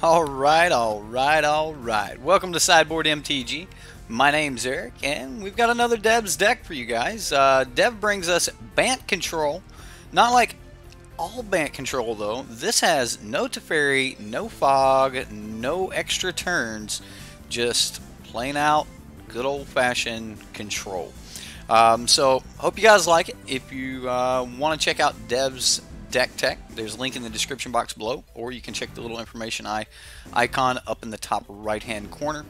Alright, alright, alright. Welcome to Sideboard MTG. My name's Eric, and we've got another Dev's deck for you guys. Dev brings us Bant control. Not like all Bant control, though. This has no Teferi, no fog, no extra turns. Just plain out, good old-fashioned control. So, hope you guys like it. If you want to check out Dev's deck tech, there's a link in the description box below, or you can check the little information icon up in the top right hand corner.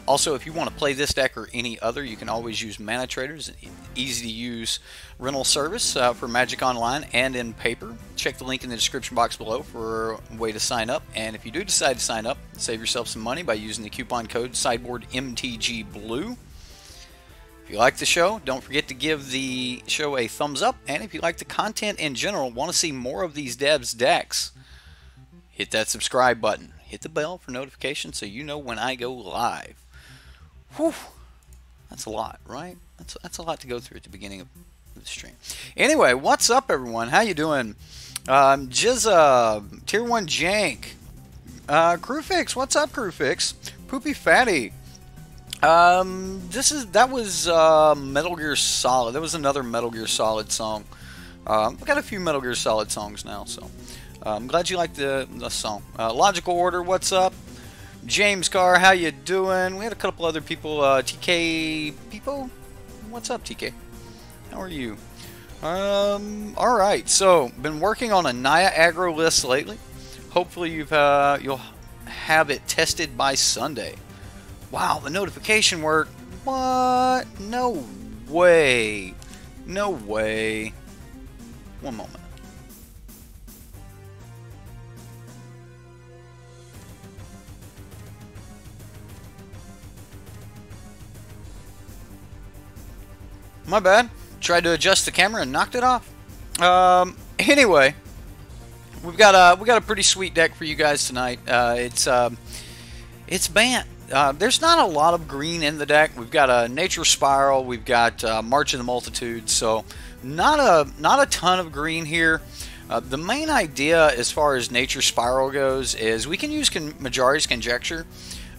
Also, if you want to play this deck or any other, you can always use manatraders, easy to use rental service for Magic Online and in paper. Check the link in the description box below for a way to sign up, and if you do decide to sign up, save yourself some money by using the coupon code SideboardMTGBlue. If you like the show, don't forget to give the show a thumbs up. And if you like the content in general, want to see more of these Dev's decks, hit that subscribe button. Hit the bell for notifications so you know when I go live. Whew. That's a lot, right? That's a lot to go through at the beginning of the stream. Anyway, what's up, everyone? How you doing? Jizza, Tier 1 Jank, Crewfix, what's up, Crewfix? Poopy Fatty. That was Metal Gear Solid. That was another Metal Gear Solid song. I've got a few Metal Gear Solid songs now, so I'm glad you liked the song. Logical Order, what's up? James Carr, how you doing? We had a couple other people. TK people, what's up, TK? How are you? All right. So, been working on a Naya aggro list lately. Hopefully, you'll have it tested by Sunday. Wow, the notification worked. What? No way. No way. One moment. My bad. Tried to adjust the camera and knocked it off. Anyway, we've got a pretty sweet deck for you guys tonight. It's Bant. There's not a lot of green in the deck. We've got a Nature Spiral, we've got March of the Multitude, so not a ton of green here. The main idea as far as Nature Spiral goes is we can use Majori's Conjecture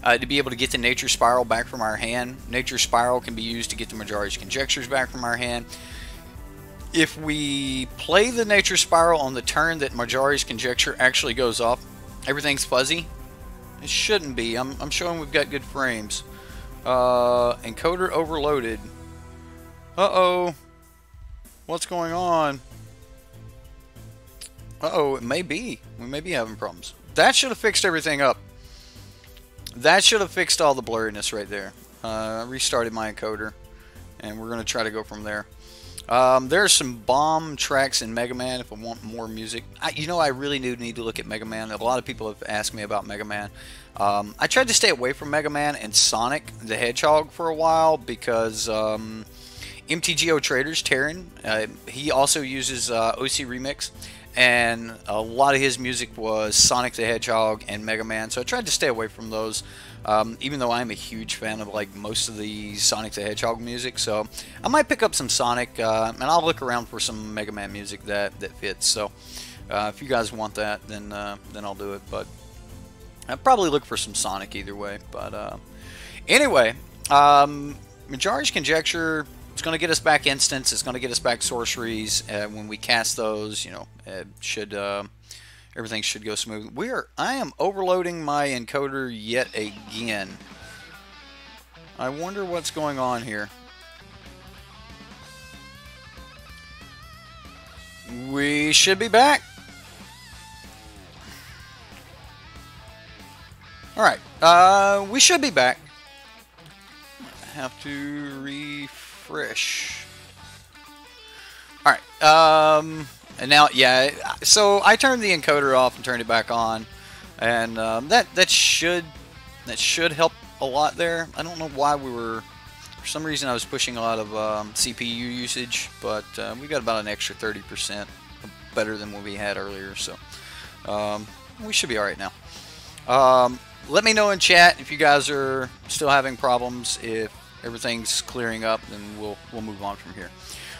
to be able to get the Nature Spiral back from our hand. Nature Spiral can be used to get the Majori's Conjectures back from our hand. If we play the Nature Spiral on the turn that Majori's Conjecture actually goes off, everything's fuzzy. It shouldn't be. I'm showing we've got good frames. Encoder overloaded. Uh-oh. What's going on? Uh-oh, it may be. We may be having problems. That should have fixed everything up. That should have fixed all the blurriness right there. I restarted my encoder, and we're going to try to go from there. There's some bomb tracks in Mega Man if I want more music. I really do need to look at Mega Man. A lot of people have asked me about Mega Man. I tried to stay away from Mega Man and Sonic the Hedgehog for a while because MTGO Traders, Terran, he also uses OC Remix, and a lot of his music was Sonic the Hedgehog and Mega Man, so I tried to stay away from those. Even though I'm a huge fan of like most of the Sonic the Hedgehog music, so I might pick up some Sonic, and I'll look around for some Mega Man music that fits. So if you guys want that, then I'll do it. But I'll probably look for some Sonic either way. But anyway, Majori's Conjecture is going to get us back instants. It's going to get us back sorceries. When we cast those, it should. Everything should go smooth. I am overloading my encoder yet again. I wonder what's going on here. We should be back. Alright, we should be back. I have to refresh. Alright, and now, yeah, so I turned the encoder off and turned it back on, and that should help a lot there. I don't know why for some reason I was pushing a lot of CPU usage, but we got about an extra 30% better than what we had earlier, so we should be alright now. Let me know in chat if you guys are still having problems. If everything's clearing up, then we'll move on from here.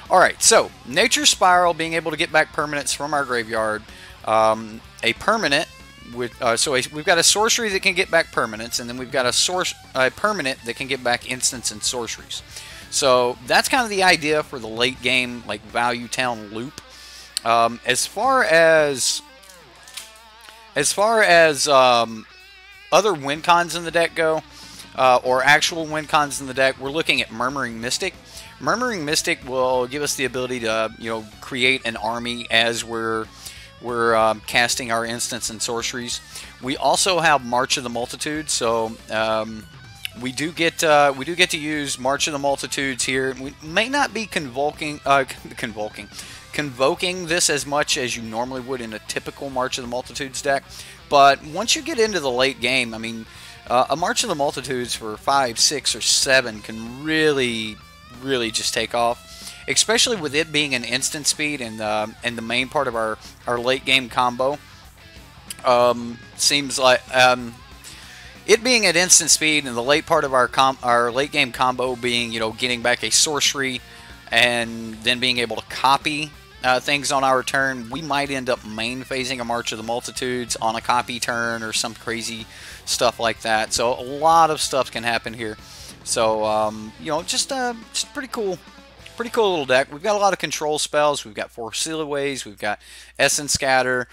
Alright, so Nature Spiral, being able to get back permanents from our graveyard. A permanent we've got a sorcery that can get back permanents, and then we've got a permanent that can get back instants and sorceries. So that's kind of the idea for the late game, like Value Town loop. As far as other win cons in the deck go, or actual win cons in the deck, we're looking at Murmuring Mystic. Murmuring Mystic will give us the ability to, create an army as we're casting our instants and sorceries. We also have March of the Multitude, so we do get to use March of the Multitudes here. We may not be convoking this as much as you normally would in a typical March of the Multitudes deck, but once you get into the late game, I mean, a March of the Multitudes for 5, 6, or 7 can really just take off, especially with it being an instant speed and the main part of our late game combo. Seems like it being at instant speed and the late part of our late game combo being, getting back a sorcery and then being able to copy things on our turn, we might end up main phasing a March of the Multitudes on a copy turn or some crazy stuff like that. So a lot of stuff can happen here. So just pretty cool little deck. We've got a lot of control spells. We've got 4 Sealaways. We've got Essence Scatter.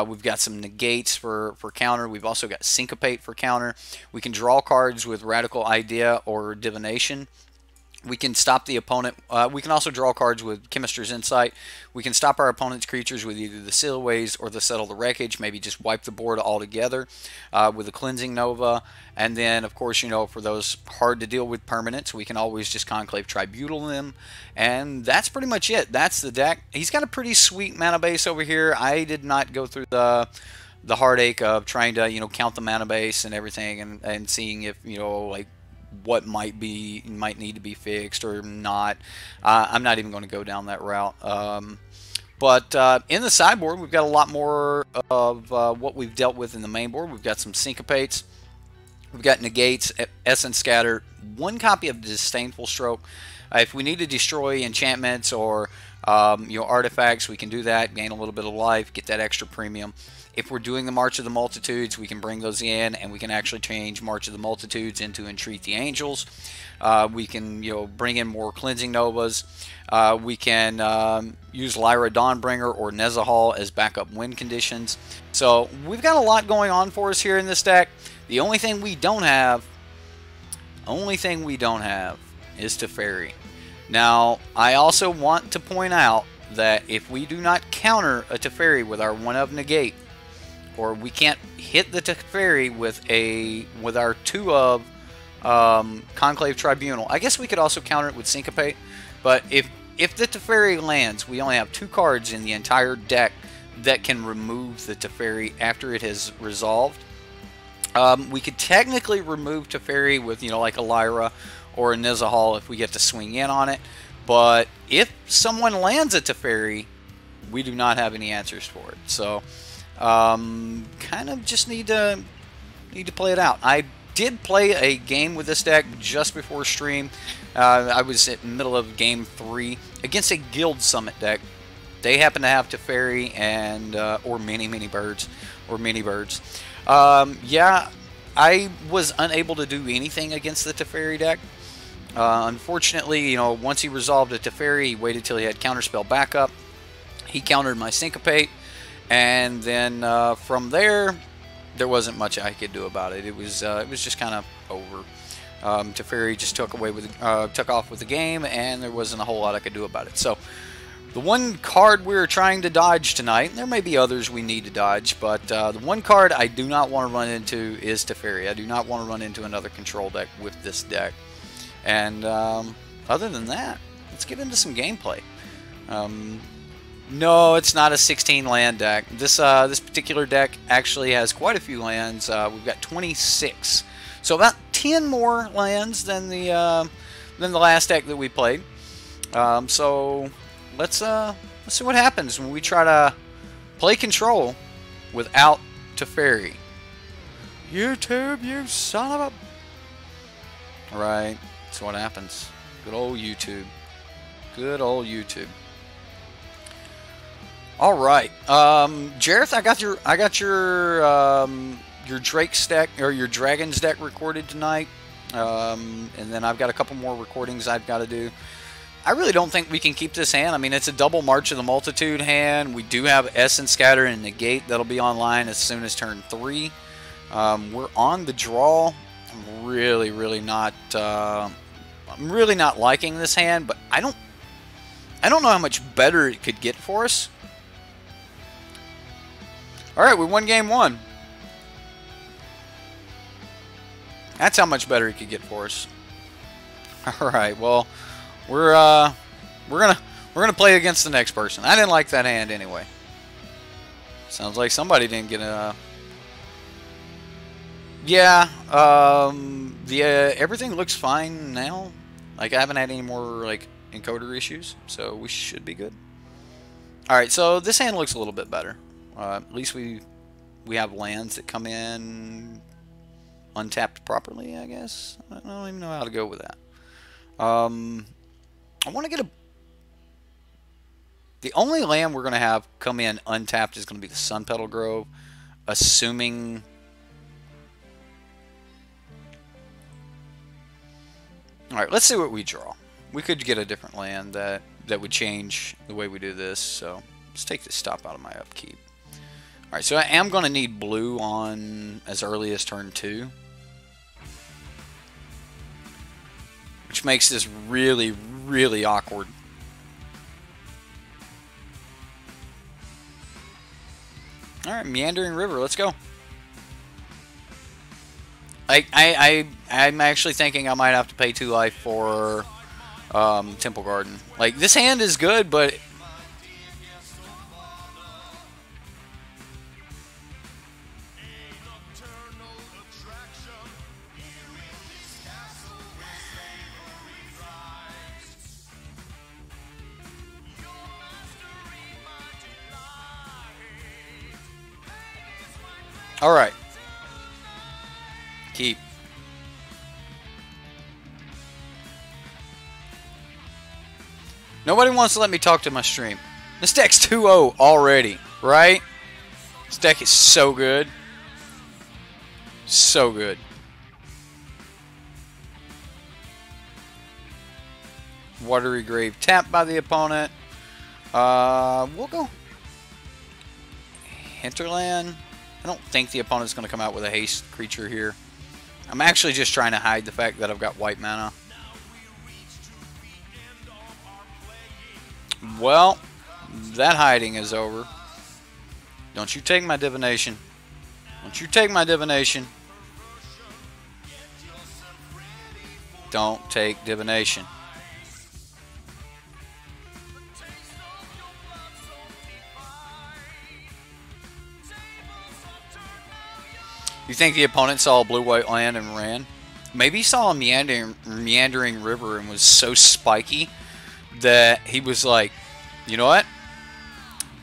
We've got some negates for counter. We've also got Syncopate for counter. We can draw cards with Radical Idea or Divination. We can stop the opponent. We can also draw cards with Chemister's Insight. We can stop our opponent's creatures with either the Sealaways or the Settle the Wreckage. Maybe just wipe the board altogether with a Cleansing Nova. And then, of course, for those hard to deal with permanents, we can always just Conclave Tribunal them. And that's pretty much it. That's the deck. He's got a pretty sweet mana base over here. I did not go through the heartache of trying to, count the mana base and everything and seeing if, like, what might need to be fixed or not. I'm not even going to go down that route. But in the sideboard, we've got a lot more of what we've dealt with in the main board. We've got some Syncopates. We've got Negates, Essence Scatter, 1 copy of Disdainful Stroke. If we need to destroy enchantments or artifacts, we can do that, gain a little bit of life, get that extra premium. If we're doing the March of the Multitudes, we can bring those in, and we can actually change March of the Multitudes into Entreat the Angels. We can, bring in more Cleansing Novas. We can use Lyra Dawnbringer or Nezahal as backup win conditions. So we've got a lot going on for us here in this deck. The only thing we don't have is Teferi. Now, I also want to point out that if we do not counter a Teferi with our 1-of Negate, or we can't hit the Teferi with our 2-of Conclave Tribunal. I guess we could also counter it with Syncopate, but if the Teferi lands, we only have 2 cards in the entire deck that can remove the Teferi after it has resolved. We could technically remove Teferi with, like a Lyra or a Nezahal if we get to swing in on it, but if someone lands a Teferi, we do not have any answers for it. So kind of just need to play it out. I did play a game with this deck just before stream. I was in the middle of game 3 against a Guild Summit deck. They happen to have Teferi and or mini birds. Yeah, I was unable to do anything against the Teferi deck. Unfortunately, once he resolved a Teferi, he waited till he had counterspell backup. He countered my Syncopate. And then from there wasn't much I could do about it. It was just kind of over. Teferi just took off with the game, and there wasn't a whole lot I could do about it. So the one card we're trying to dodge tonight, and there may be others we need to dodge, but the one card I do not want to run into is Teferi. I do not want to run into another control deck with this deck. And other than that, let's get into some gameplay. No, it's not a 16 land deck. This particular deck actually has quite a few lands. We've got 26, so about 10 more lands than the last deck that we played. So let's see what happens when we try to play control without Teferi. YouTube, you son of a... Right, that's what happens. Good old YouTube. Good old YouTube. All right, Jareth, your Drake's deck or your Dragon's deck recorded tonight, and then I've got a couple more recordings I've got to do. I really don't think we can keep this hand. I mean, it's a double March of the Multitude hand. We do have Essence Scatter and Negate that'll be online as soon as turn 3. We're on the draw. I'm really not. I'm really not liking this hand, but I don't know how much better it could get for us. All right, we won game 1. That's how much better it could get for us. All right, well, we're gonna play against the next person. I didn't like that hand anyway. Sounds like somebody didn't get a. Yeah, everything looks fine now. Like I haven't had any more like encoder issues, so we should be good. All right, so this hand looks a little bit better. At least we have lands that come in untapped properly, I guess. I don't even know how to go with that. I want to get a... The only land we're going to have come in untapped is going to be the Sun Petal Grove, assuming... Alright, let's see what we draw. We could get a different land that would change the way we do this, so let's take this stop out of my upkeep. Alright, so I am going to need blue on as early as turn 2. Which makes this really awkward. Alright, Meandering River, let's go. I'm actually thinking I might have to pay 2 life for Temple Garden. Like, this hand is good, but... Alright. Keep. Nobody wants to let me talk to my stream. This deck's 2-0 already, right? This deck is so good. So good. Watery Grave tapped by the opponent. We'll go Hinterland. I don't think the opponent's going to come out with a haste creature here. I'm actually just trying to hide the fact that I've got white mana. Well, that hiding is over. Don't you take my divination. Don't you take my divination. Don't take divination. You think the opponent saw a blue-white land and ran? Maybe he saw a meandering river and was so spiky that he was like, you know what?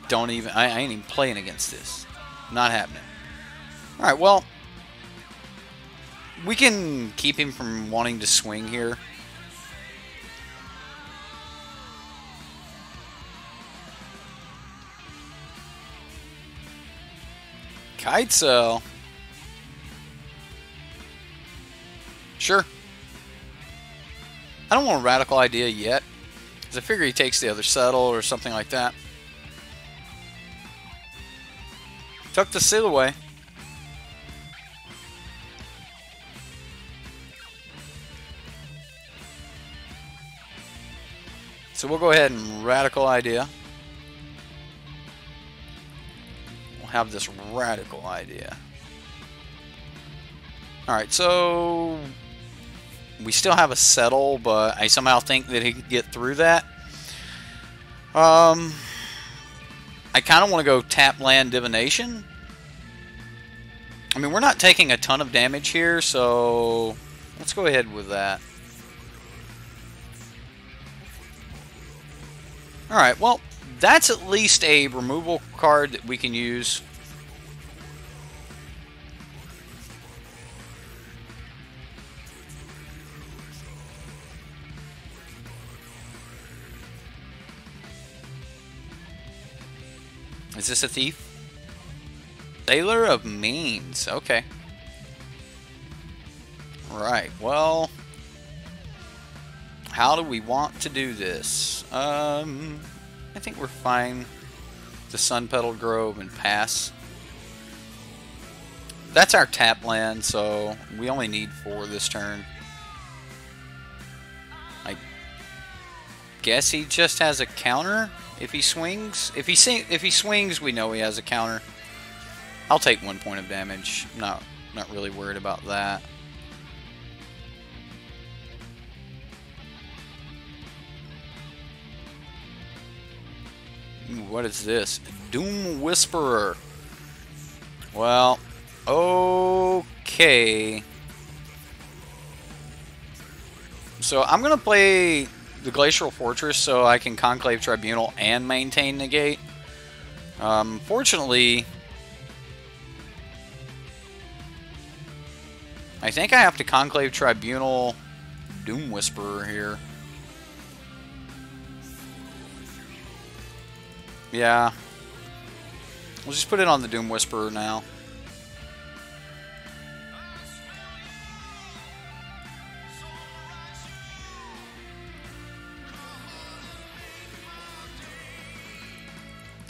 Don't even... I ain't even playing against this. Not happening. Alright, well... We can keep him from wanting to swing here. Kite Sail. Sure. I don't want a radical idea yet, because I figure he takes the other settle or something like that. Tuck the seal away. So we'll go ahead and radical idea. We'll have this radical idea. Alright, so... We still have a settle, but I somehow think that he could get through that. I kind of want to go tap land divination. I mean, we're not taking a ton of damage here, so let's go ahead with that. Alright, well, that's at least a removal card that we can use. Is this a thief? Sailor of Means. Okay. Right. Well, how do we want to do this? I think we're fine. The Sun Petal Grove and pass. That's our tap land, so we only need 4 this turn. I guess he just has a counter if he swings. If he swings, we know he has a counter. I'll take 1 point of damage. Not really worried about that. Ooh, what is this? Doom Whisperer. Well, okay. So I'm going to play the Glacial Fortress so I can Conclave Tribunal and maintain Negate. Fortunately, I think I have to Conclave Tribunal Doom Whisperer here. Yeah. We'll just put it on the Doom Whisperer now.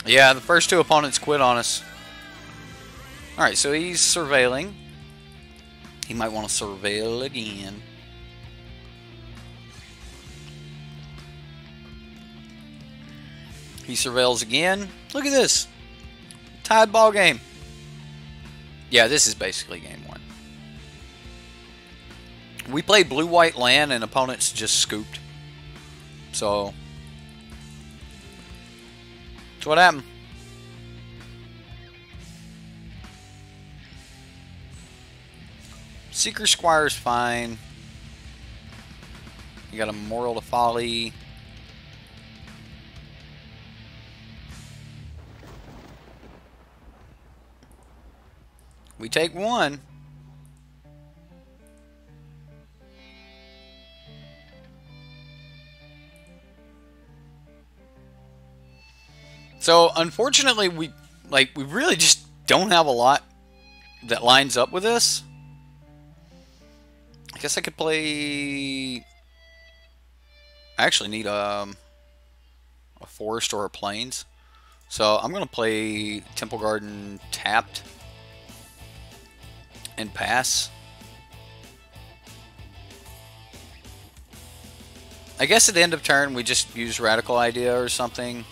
Yeah, the first 2 opponents quit on us. Alright, so he's surveilling. He might want to surveil again. He surveils again. Look at this. Tied ball game. Yeah, this is basically game 1. We played blue-white land and opponents just scooped. So, that's what happened. Seeker Squire's fine. You got a Memorial to Folly. We take 1. So unfortunately, we really just don't have a lot that lines up with this. I guess I could play. I actually need a forest or a plains, so I'm gonna play Temple Garden tapped and pass. I guess at the end of turn we just use Radical Idea or something.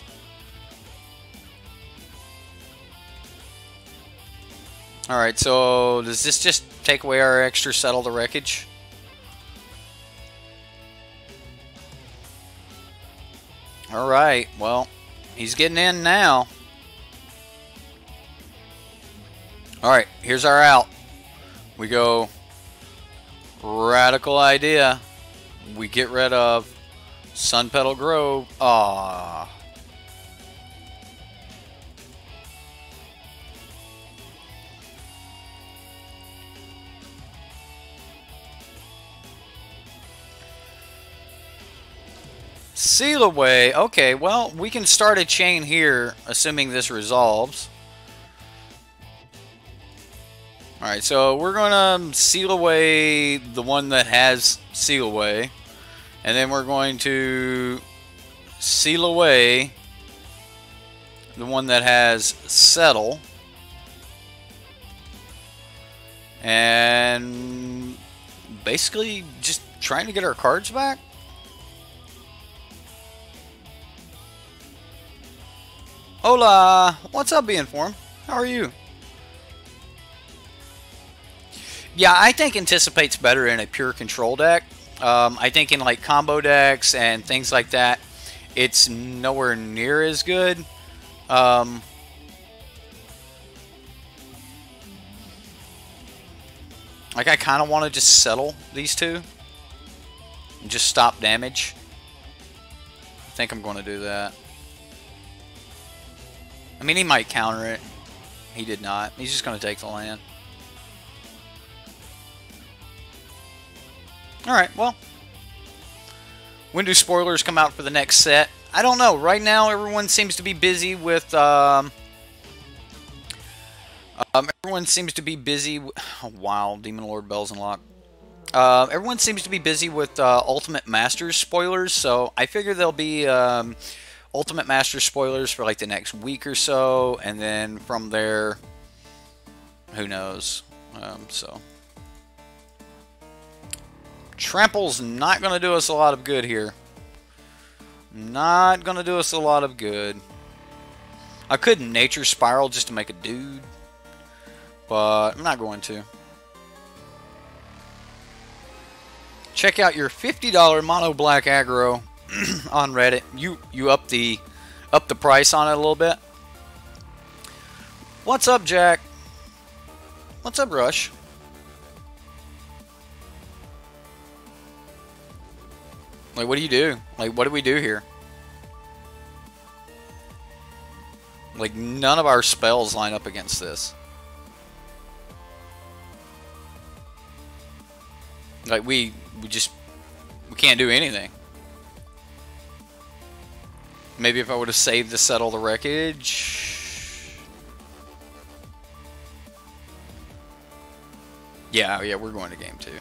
Alright, so does this just take away our extra Settle the Wreckage? Alright, well, he's getting in now. Alright, here's our out. We go Radical Idea. We get rid of Sun Petal Grove. Ah. Seal away. Okay, well, we can start a chain here, assuming this resolves. Alright, so we're going to seal away the one that has seal away. And then we're going to seal away the one that has settle. And basically just trying to get our cards back. Hola! What's up, being form? How are you? Yeah, I think Anticipate's better in a pure control deck. I think in like combo decks and things like that, it's nowhere near as good. Like I kind of want to just settle these two and just stop damage. I think I'm going to do that. I mean, he might counter it. He did not. He's just going to take the land. Alright, well. When do spoilers come out for the next set? I don't know. Right now, everyone seems to be busy with Everyone seems to be busy. Oh, wow, Demon Lord Bells Unlocked. Everyone seems to be busy with Ultimate Masters spoilers, so I figure there'll be Ultimate Masters spoilers for like the next week or so, and then from there, who knows? So Trample's not going to do us a lot of good here. Not going to do us a lot of good. I could Nature Spiral just to make a dude, but I'm not going to. Check out your $50 mono black aggro on Reddit. You up the price on it a little bit. What's up, Jack? What's up, Rush? Like, what do you do? Like, what do we do here? Like, none of our spells line up against this. Like, we can't do anything. Maybe if I would have saved to settle the wreckage. Yeah, we're going to game 2.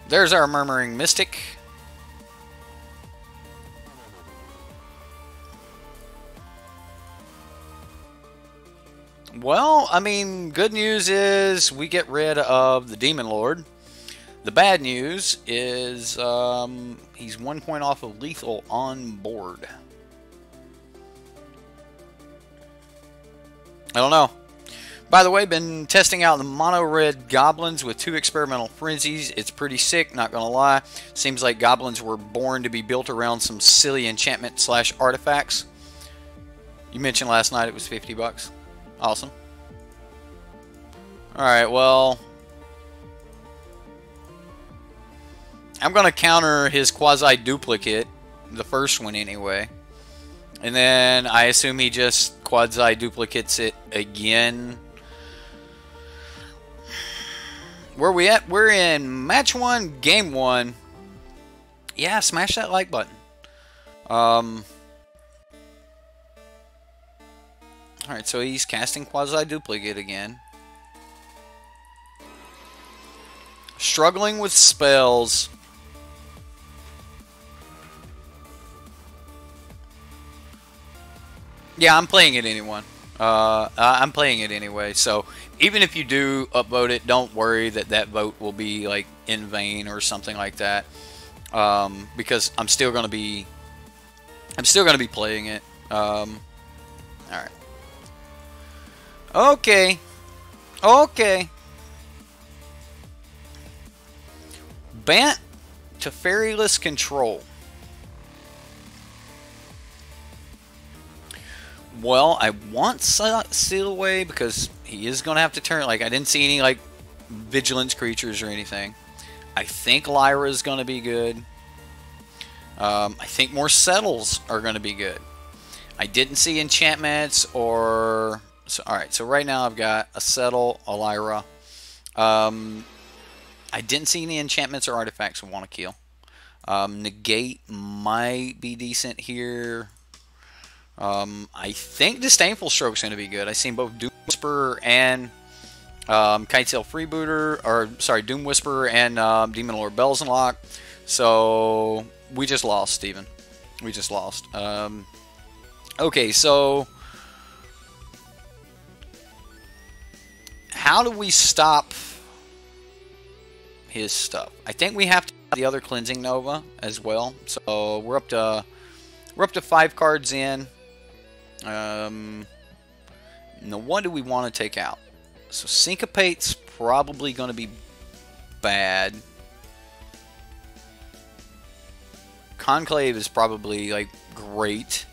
There's our Murmuring Mystic. Well, I mean, good news is we get rid of the Demon Lord. The bad news is he's 1 point off of lethal on board. I don't know. By the way, been testing out the mono red goblins with 2 experimental frenzies. It's pretty sick, not gonna lie. Seems like goblins were born to be built around some silly enchantment / artifacts. You mentioned last night it was 50 bucks. Awesome. Alright, well, I'm going to counter his quasi-duplicate, the first one anyway. And then I assume he just quasi-duplicates it again. Where are we at? We're in match 1, game 1. Yeah, smash that like button. Alright, so he's casting quasi-duplicate again. Struggling with spells. Yeah, I'm playing it anyway. I'm playing it anyway, so even if you do upvote it, don't worry that that vote will be like in vain or something like that. Because I'm still gonna be playing it. Alright. Okay. Okay. Bant Teferiless Control. Well, I want Seal Away because he is going to have to turn. Like, I didn't see any, like, Vigilance creatures or anything. I think Lyra is going to be good. I think more Settles are going to be good. I didn't see enchantments or... So, alright, so right now I've got a Settle, a Lyra. I didn't see any enchantments or artifacts I want to kill. Negate might be decent here. I think Disdainful Stroke's going to be good. I've seen both Doom Whisperer and Kitetail Freebooter, or sorry, Doom Whisperer and Demon Lord Bells Unlocked. So we just lost, Steven. We just lost. Okay, so how do we stop his stuff? I think we have to have the other Cleansing Nova as well. So we're up to 5 cards in. Now what do we want to take out? So Syncopate's probably going to be bad. Conclave is probably like great.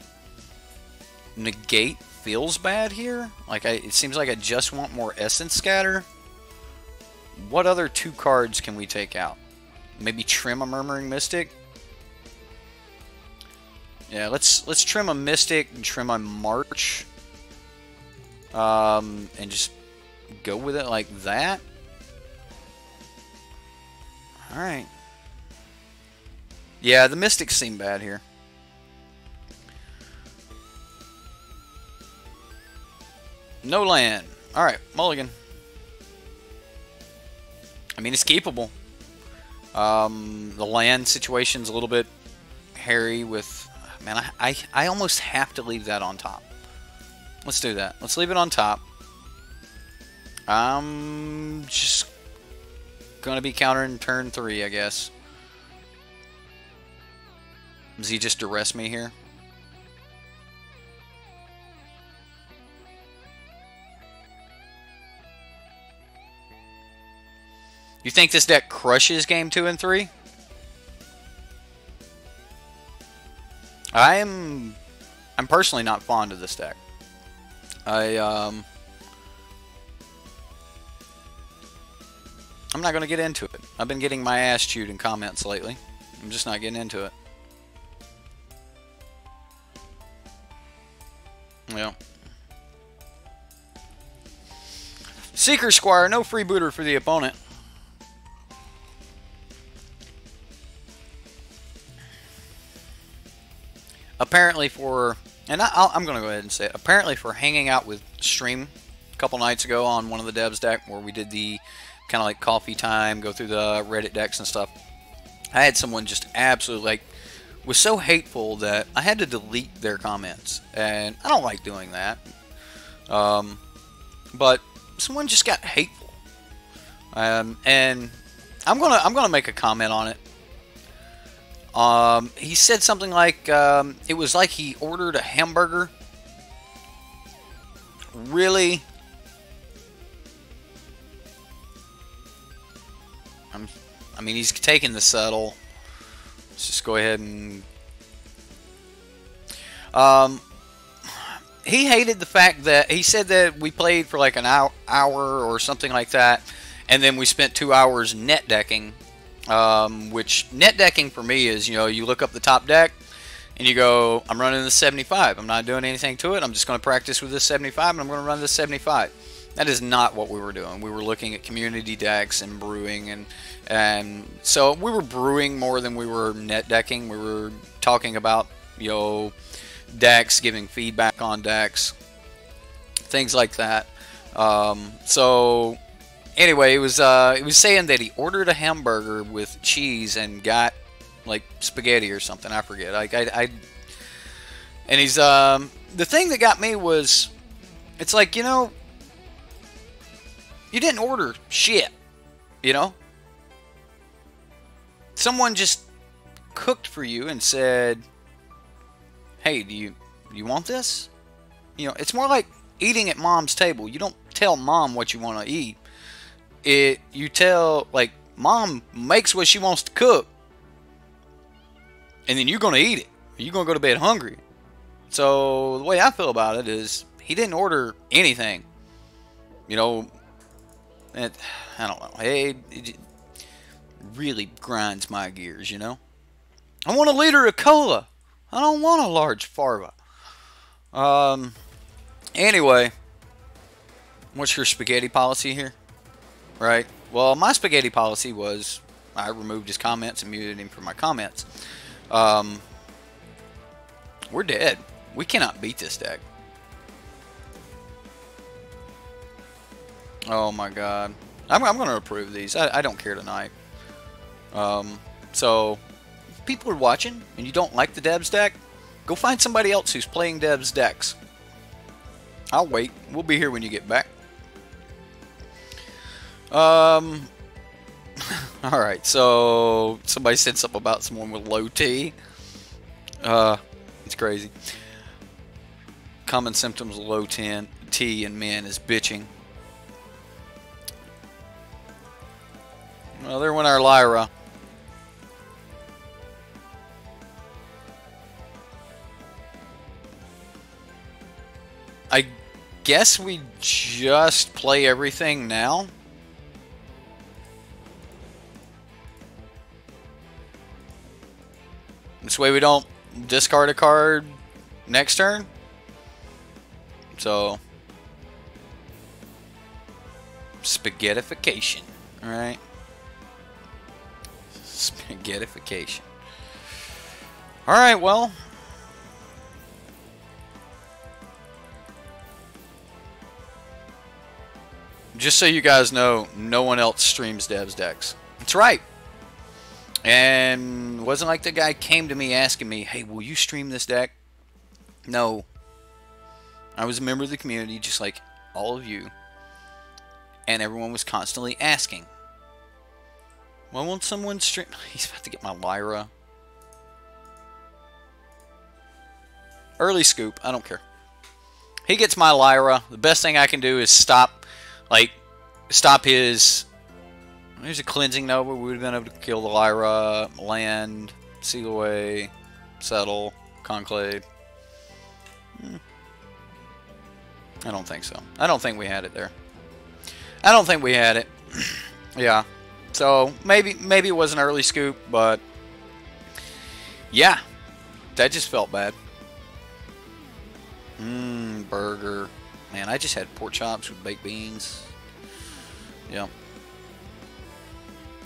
Negate feels bad here. Like it seems like I just want more Essence Scatter. What other 2 cards can we take out? Maybe trim a Murmuring Mystic. Yeah, let's trim a Mystic and trim a March. And just go with it like that. Alright. Yeah, the Mystics seem bad here. No land. Alright, mulligan. I mean, it's keepable. The land situation's a little bit hairy with... Man, I almost have to leave that on top. Let's do that. Let's leave it on top. I'm just gonna be countering turn 3, I guess. Does he just arrest me here? You think this deck crushes game 2 and 3? I'm personally not fond of this deck. I'm not going to get into it. I've been getting my ass chewed in comments lately. I'm just not getting into it. Yeah. Seeker Squire, no freebooter for the opponent. Apparently for, and I'm going to go ahead and say it, apparently for hanging out with Stream a couple nights ago on one of the devs deck where we did the kind of like coffee time, go through the Reddit decks and stuff. I had someone just absolutely like, was so hateful that I had to delete their comments, and I don't like doing that. But someone just got hateful, and I'm gonna make a comment on it. He said something like, it was like he ordered a hamburger. Really? I mean, he's taking the subtle. Let's just go ahead and... he hated the fact that... He said that we played for like an hour or something like that, and then we spent 2 hours net decking. Which net decking for me is, you know, you look up the top deck and you go, I'm running this 75. I'm not doing anything to it. I'm just going to practice with this 75 and I'm going to run this 75. That is not what we were doing. We were looking at community decks and brewing, and so we were brewing more than we were net decking. We were talking about, you know, decks, giving feedback on decks, things like that. So anyway, it was saying that he ordered a hamburger with cheese and got like spaghetti or something. I forget. And he's the thing that got me was, it's like, you know, you didn't order shit, you know. Someone just cooked for you and said, "Hey, do you want this?" You know, it's more like eating at mom's table. You don't tell mom what you want to eat. You tell, like, mom makes what she wants to cook, and then you're going to eat it. You're going to go to bed hungry. So the way I feel about it is, he didn't order anything. You know, I don't know. It really grinds my gears, you know. I want a liter of cola. I don't want a large farva. Anyway, what's your spaghetti policy here? Right. Well, my spaghetti policy was I removed his comments and muted him from my comments. We're dead. We cannot beat this deck. Oh my god. I'm going to approve these. I don't care tonight. So, if people are watching and you don't like the Debs deck, go find somebody else who's playing Debs decks. I'll wait. We'll be here when you get back. Alright, so somebody said something about someone with low T. It's crazy. Common symptoms of low T in men is bitching. Well, there went our Lyra. I guess we just play everything now. This way we don't discard a card next turn. So, spaghettification. Alright. Spaghettification. Alright, well. just so you guys know, no one else streams Dev's decks. That's right. And it wasn't like the guy came to me asking me, hey, will you stream this deck? No. I was a member of the community, just like all of you. And everyone was constantly asking, why won't someone stream? He's about to get my Lyra. Early scoop, I don't care. He gets my Lyra. The best thing I can do is stop his... There's a Cleansing Nova. We would have been able to kill the Lyra, land, seal away, settle, conclave. I don't think so. I don't think we had it there. I don't think we had it. Yeah. So maybe it was an early scoop, but yeah, that just felt bad. Burger. Man, I just had pork chops with baked beans. Yeah.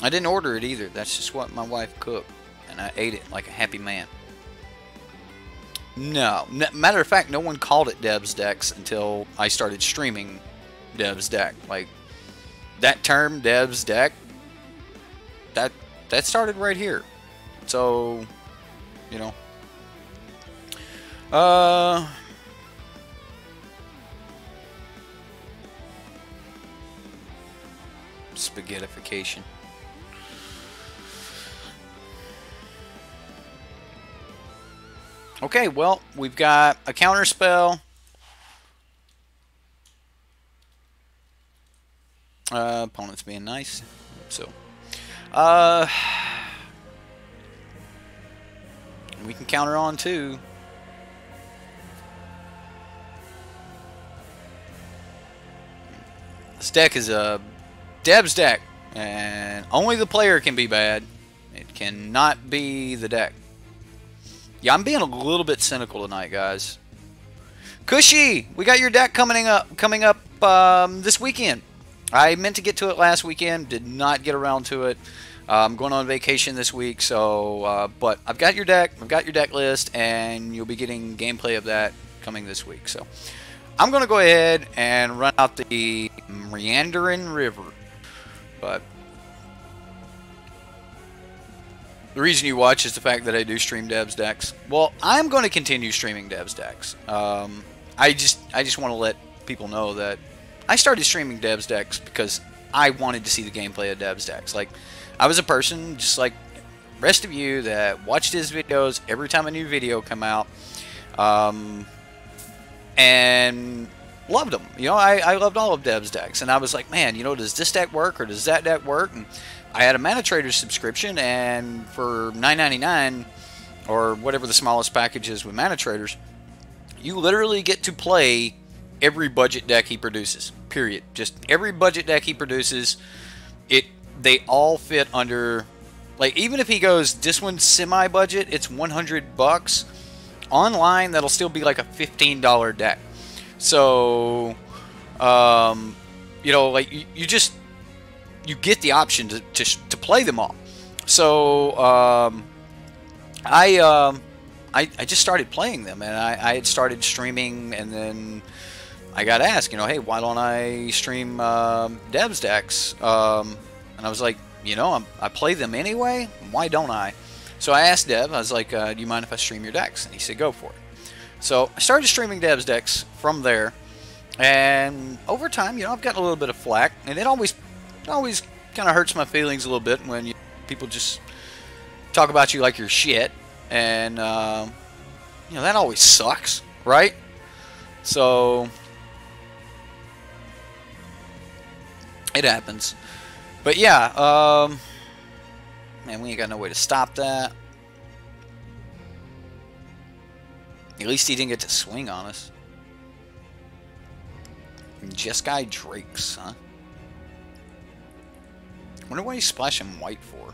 I didn't order it either. That's just what my wife cooked, and I ate it like a happy man. No. Matter of fact, no one called it Dev's Decks until I started streaming Dev's Deck. Like, that term, Dev's Deck, that started right here. So, you know. Spaghettification. Okay, well, we've got a counter spell. Opponent's being nice. So, we can counter on too. This deck is a Dev's deck, and only the player can be bad. It cannot be the deck. Yeah, I'm being a little bit cynical tonight, guys. Cushy, we got your deck coming up this weekend. I meant to get to it last weekend, did not get around to it. I'm going on vacation this week, so but I've got your deck, I've got your deck list, and you'll be getting gameplay of that coming this week. So I'm going to go ahead and run out the Meandering River. But the reason you watch is the fact that I do stream Dev's decks. Well, I'm going to continue streaming Dev's decks. I just want to let people know that I started streaming Dev's decks because I wanted to see the gameplay of Dev's decks. Like, I was a person just like the rest of you that watched his videos every time a new video come out, and loved them. You know, I loved all of Dev's decks, and I was like, man, you know, does this deck work or does that deck work? And I had a manatraders subscription, and for $9.99 or whatever the smallest package is with manatraders, you literally get to play every budget deck he produces. Period. Just every budget deck he produces, they all fit under, like, even if he goes, this one's semi-budget, it's $100. Online, that'll still be like a $15 deck. So, you know, like, you get the option to play them all. So, I just started playing them, and I had started streaming, and then I got asked, you know, hey, why don't I stream Dev's decks? And I was like, you know, I play them anyway. Why don't I? So I asked Dev, I was like, do you mind if I stream your decks? And he said, go for it. So I started streaming Dev's decks from there, and over time, you know, I've gotten a little bit of flack, and it always kind of hurts my feelings a little bit when people just talk about you like you're shit, and you know, that always sucks, right? So it happens. But yeah, man, we ain't got no way to stop that. At least he didn't get to swing on us. Jeskai Drakes, huh? Wonder why he's splashing white for.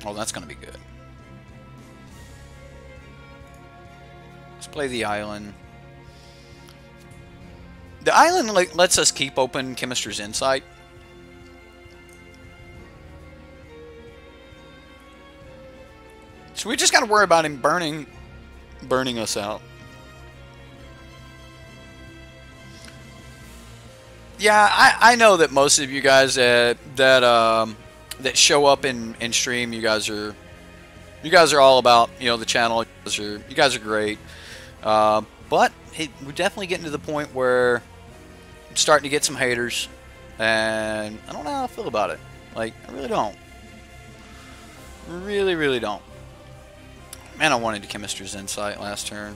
Oh, that's gonna be good. Let's play the island. The island lets us keep open Chemister's Insight. So we just got to worry about him burning us out. Yeah, I know that most of you guys that show up in stream, you guys are all about, the channel. You guys are great. But we're definitely getting to the point where I'm starting to get some haters, and I don't know how I feel about it. Like, I really don't. Really, really don't. Man, I wanted to Chemistry's Insight last turn.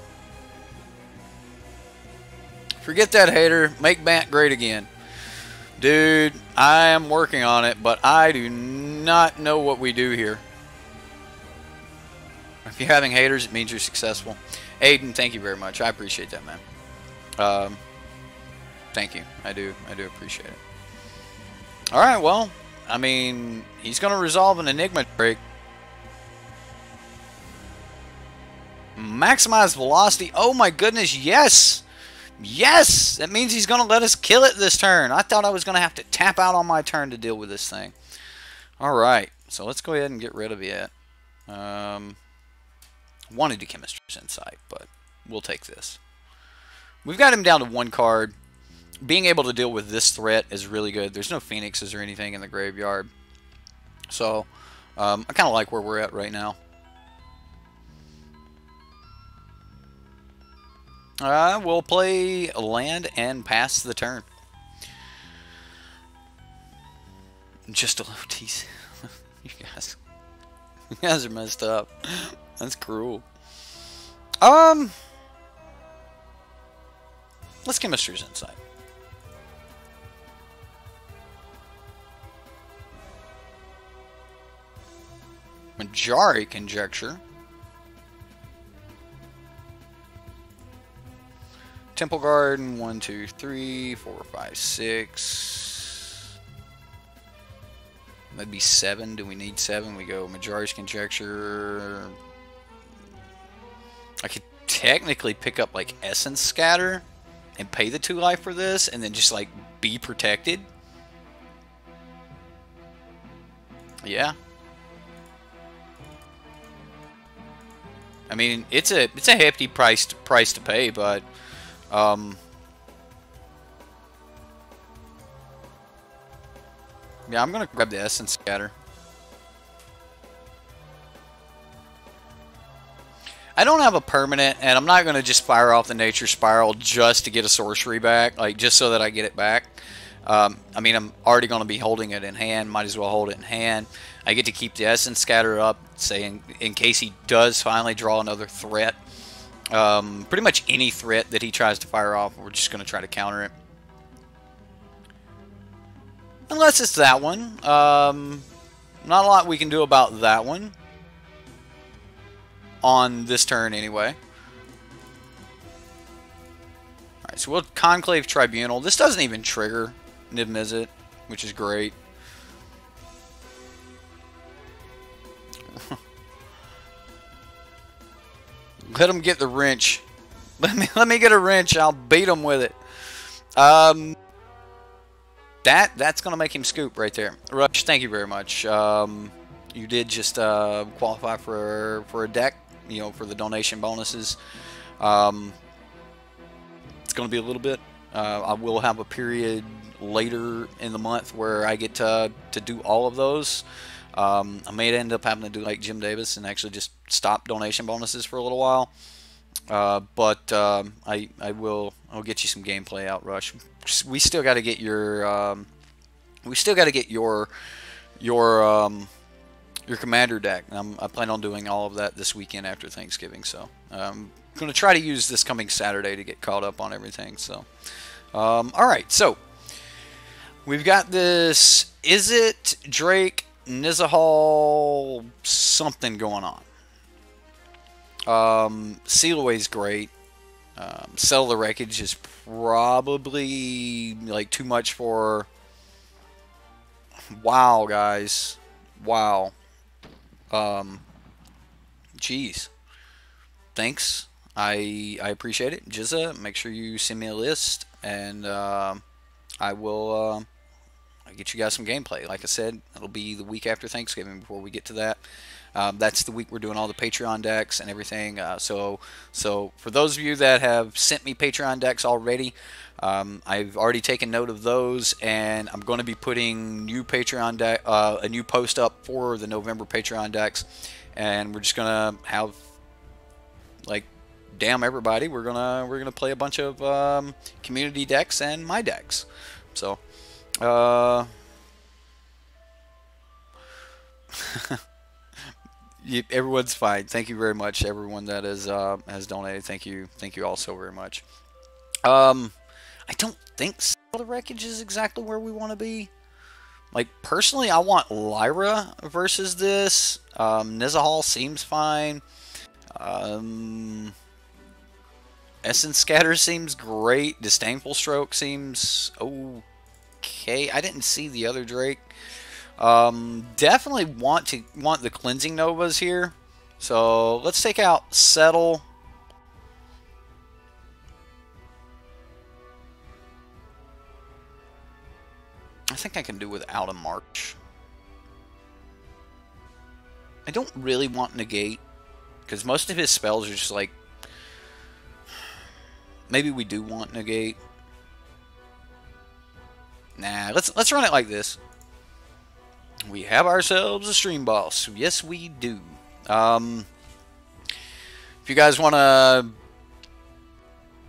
Forget that hater. Make Bant great again. Dude, I am working on it, but I do not know what we do here. If you're having haters, it means you're successful. Aiden, thank you very much. I appreciate that, man. Thank you. I do appreciate it. Alright, well, I mean, he's going to resolve an Enigma break. Maximize velocity. Oh my goodness, yes! Yes! That means he's going to let us kill it this turn. I thought I was going to have to tap out on my turn to deal with this thing. Alright, so let's go ahead and get rid of it. Wanted to Chemistry's Insight, but we'll take this. We've got him down to 1 card. Being able to deal with this threat is really good. There's no Phoenixes or anything in the graveyard. So, I kind of like where we're at right now. We'll play land and pass the turn. Just a little tease. You guys are messed up. That's cruel. Let's Chemistry's Insight. Majari Conjecture. Temple Garden, 1, 2, 3, 4, 5, 6. That'd be 7. Do we need 7? We go Majari's Conjecture. I could technically pick up like Essence Scatter and pay the 2 life for this and then just like be protected. Yeah. I mean, it's a hefty price to pay, but yeah, I'm gonna grab the Essence Scatter. I don't have a permanent, and I'm not gonna just fire off the Nature Spiral just to get a sorcery back, like just so that I get it back. I mean, I'm already gonna be holding it in hand. Might as well hold it in hand. I get to keep the Essence Scatter up, say in case he does finally draw another threat. Pretty much any threat that he tries to fire off, we're just going to try to counter it. Unless it's that one. Not a lot we can do about that one. On this turn, anyway. Alright, so we'll Conclave Tribunal. This doesn't even trigger Niv Mizzet, which is great. Let him get the wrench. Let me get a wrench. I'll beat him with it. That's gonna make him scoop right there. Rush, thank you very much. You did just qualify for a deck. For the donation bonuses. It's gonna be a little bit. I will have a period later in the month where I get to do all of those. I may end up having to do like Jim Davis and actually just stop donation bonuses for a little while. But I'll get you some gameplay out, Rush. We still got to get your your commander deck. I plan on doing all of that this weekend after Thanksgiving. So I'm going to try to use this coming Saturday to get caught up on everything. So all right, so we've got this. Is it Drake? Nizahal something going on. Seal Away's great. Settle the Wreckage is probably like too much for... Wow, guys. Wow. Jeez. Thanks. I appreciate it. Jizza, make sure you send me a list, and I will... I'll get you guys some gameplay. Like I said, it'll be the week after Thanksgiving before we get to that. That's the week we're doing all the Patreon decks and everything. So for those of you that have sent me Patreon decks already, I've already taken note of those, and I'm going to be putting new Patreon deck, a new post up for the November Patreon decks, and we're just gonna have, like, damn everybody, we're gonna play a bunch of community decks and my decks. So, everyone's fine. Thank you very much, everyone that has donated. Thank you all so very much. I don't think the wreckage is exactly where we want to be. Like, personally, I want Lyra versus this. Nizahal seems fine. Essence Scatter seems great. Disdainful Stroke seems okay. I didn't see the other Drake. Definitely want the Cleansing Novas here. So let's take out Settle. I think I can do without a March. I don't really want Negate, because most of his spells are just like... Maybe we do want Negate. Nah, let's run it like this. We have ourselves a stream boss. Yes, we do. If you guys want to...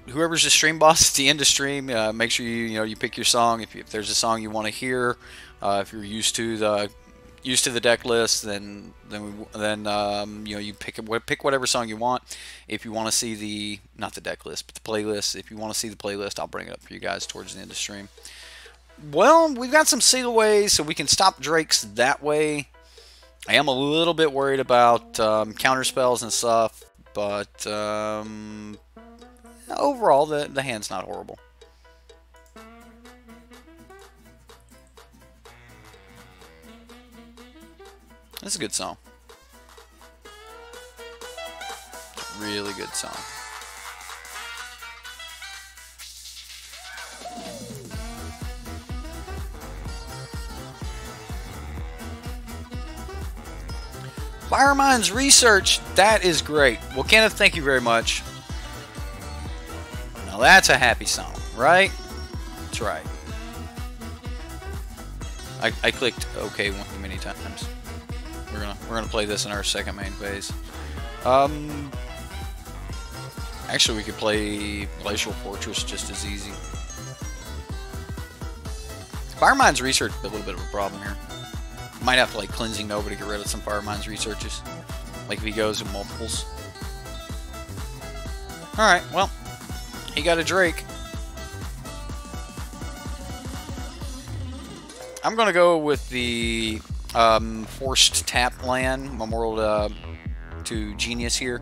Whoever's the stream boss at the end of stream, make sure you pick your song. If there's a song you want to hear, if you're used to the deck list, then you pick whatever song you want. If you want to see not the deck list, but the playlist. If you want to see the playlist, I'll bring it up for you guys towards the end of stream. Well, we've got some sealaways, so we can stop Drakes that way. I am a little bit worried about counter spells and stuff, but overall, the hand's not horrible. That's a good song. Really good song. Firemind's research, that is great. Well, Kenneth, thank you very much. Now that's a happy song, right? That's right. I clicked OK one many times. We're gonna play this in our second main phase. Actually, we could play Glacial Fortress just as easy. Firemind's research is a little bit of a problem here. Might have to like Cleansing Nova to get rid of some Firemind's researches. Like if he goes in multiples. Alright, well, he got a Drake. I'm gonna go with the forced tap land, Memorial to Genius here.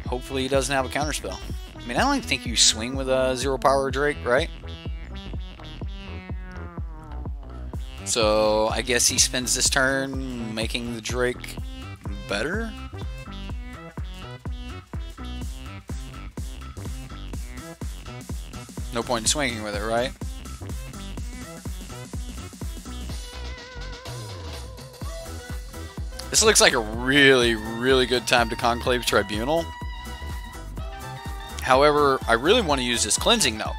Hopefully he doesn't have a counterspell. I mean, I don't even think you swing with a 0 power Drake, right? So I guess he spends this turn making the Drake better. No point in swinging with it, right? This looks like a really, really good time to Conclave Tribunal. However, I really want to use this Cleansing Nova.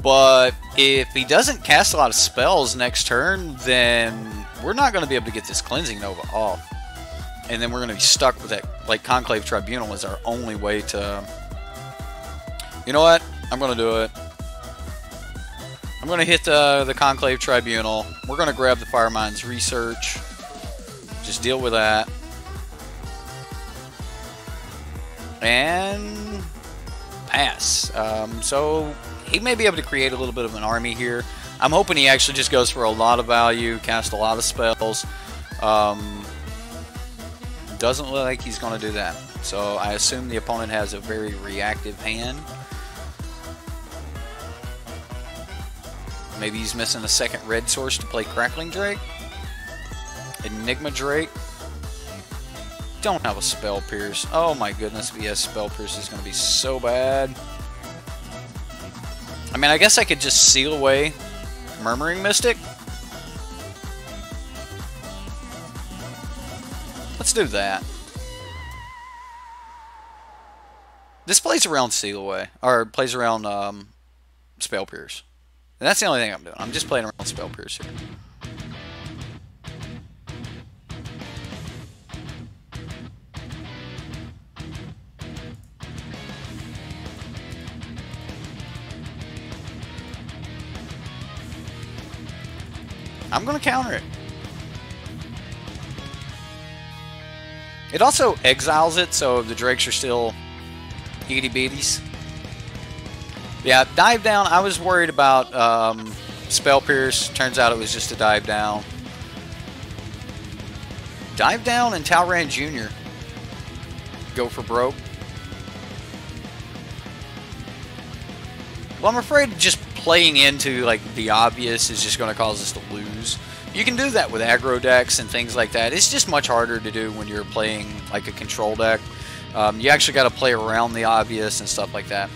But if he doesn't cast a lot of spells next turn, then we're not going to be able to get this Cleansing Nova off. And then we're going to be stuck with that, like Conclave Tribunal is our only way to... You know what? I'm going to do it. I'm going to hit the Conclave Tribunal. We're going to grab the Firemind's Research. Just deal with that. And pass. So he may be able to create a little bit of an army here. I'm hoping he actually just goes for a lot of value, cast a lot of spells. Doesn't look like he's going to do that. So I assume the opponent has a very reactive hand. Maybe he's missing a second red source to play Crackling Drake. Enigma Drake. Don't have a Spell Pierce. Oh my goodness, if he has Spell Pierce, it's going to be so bad. I mean, I guess I could just seal away Murmuring Mystic. Let's do that. This plays around Seal Away, or plays around Spell Pierce. And that's the only thing I'm doing. I'm just playing around Spell Pierce here. I'm going to counter it. It also exiles it, so the drakes are still itty beaties. Yeah, dive down. I was worried about Spell Pierce. Turns out it was just a dive down. Dive down and Talran Jr. go for broke. Well, I'm afraid just playing into like the obvious is just going to cause us to lose. You can do that with aggro decks and things like that. It's just much harder to do when you're playing like a control deck. You actually got to play around the obvious and stuff like that.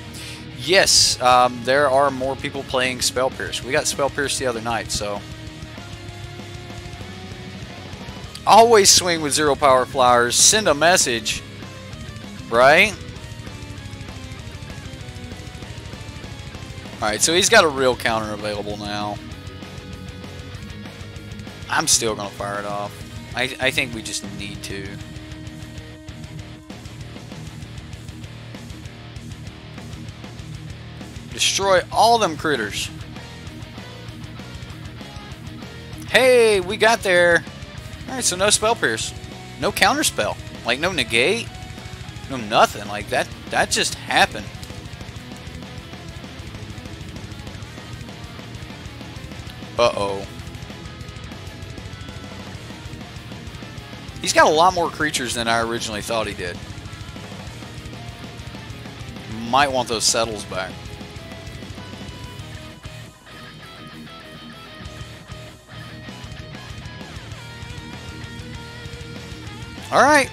Yes, there are more people playing Spell Pierce. We got Spell Pierce the other night, so always swing with 0 power flowers. Send a message, right? Alright, so he's got a real counter available now. I'm still going to fire it off. I think we just need to. Destroy all them critters. Hey, we got there. Alright, so no Spell Pierce. No counter spell. Like no negate. No nothing. Like that just happened. Uh-oh. He's got a lot more creatures than I originally thought he did. Might want those settles back. Alright,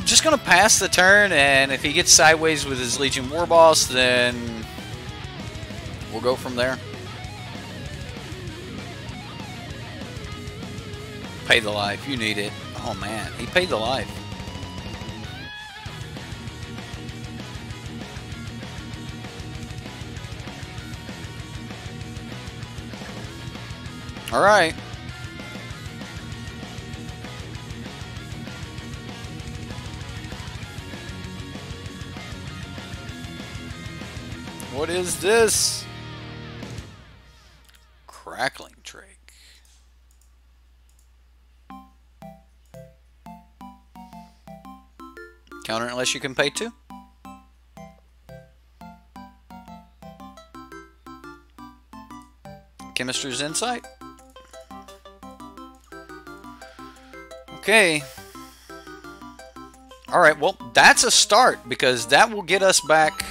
just gonna pass the turn, and if he gets sideways with his Legion War Boss, then we'll go from there. Pay the life, you need it. Oh man, he paid the life. Alright. What is this? Crackling Drake. Counter unless you can pay 2. Chemistry's Insight. Okay. Alright, well, that's a start because that will get us back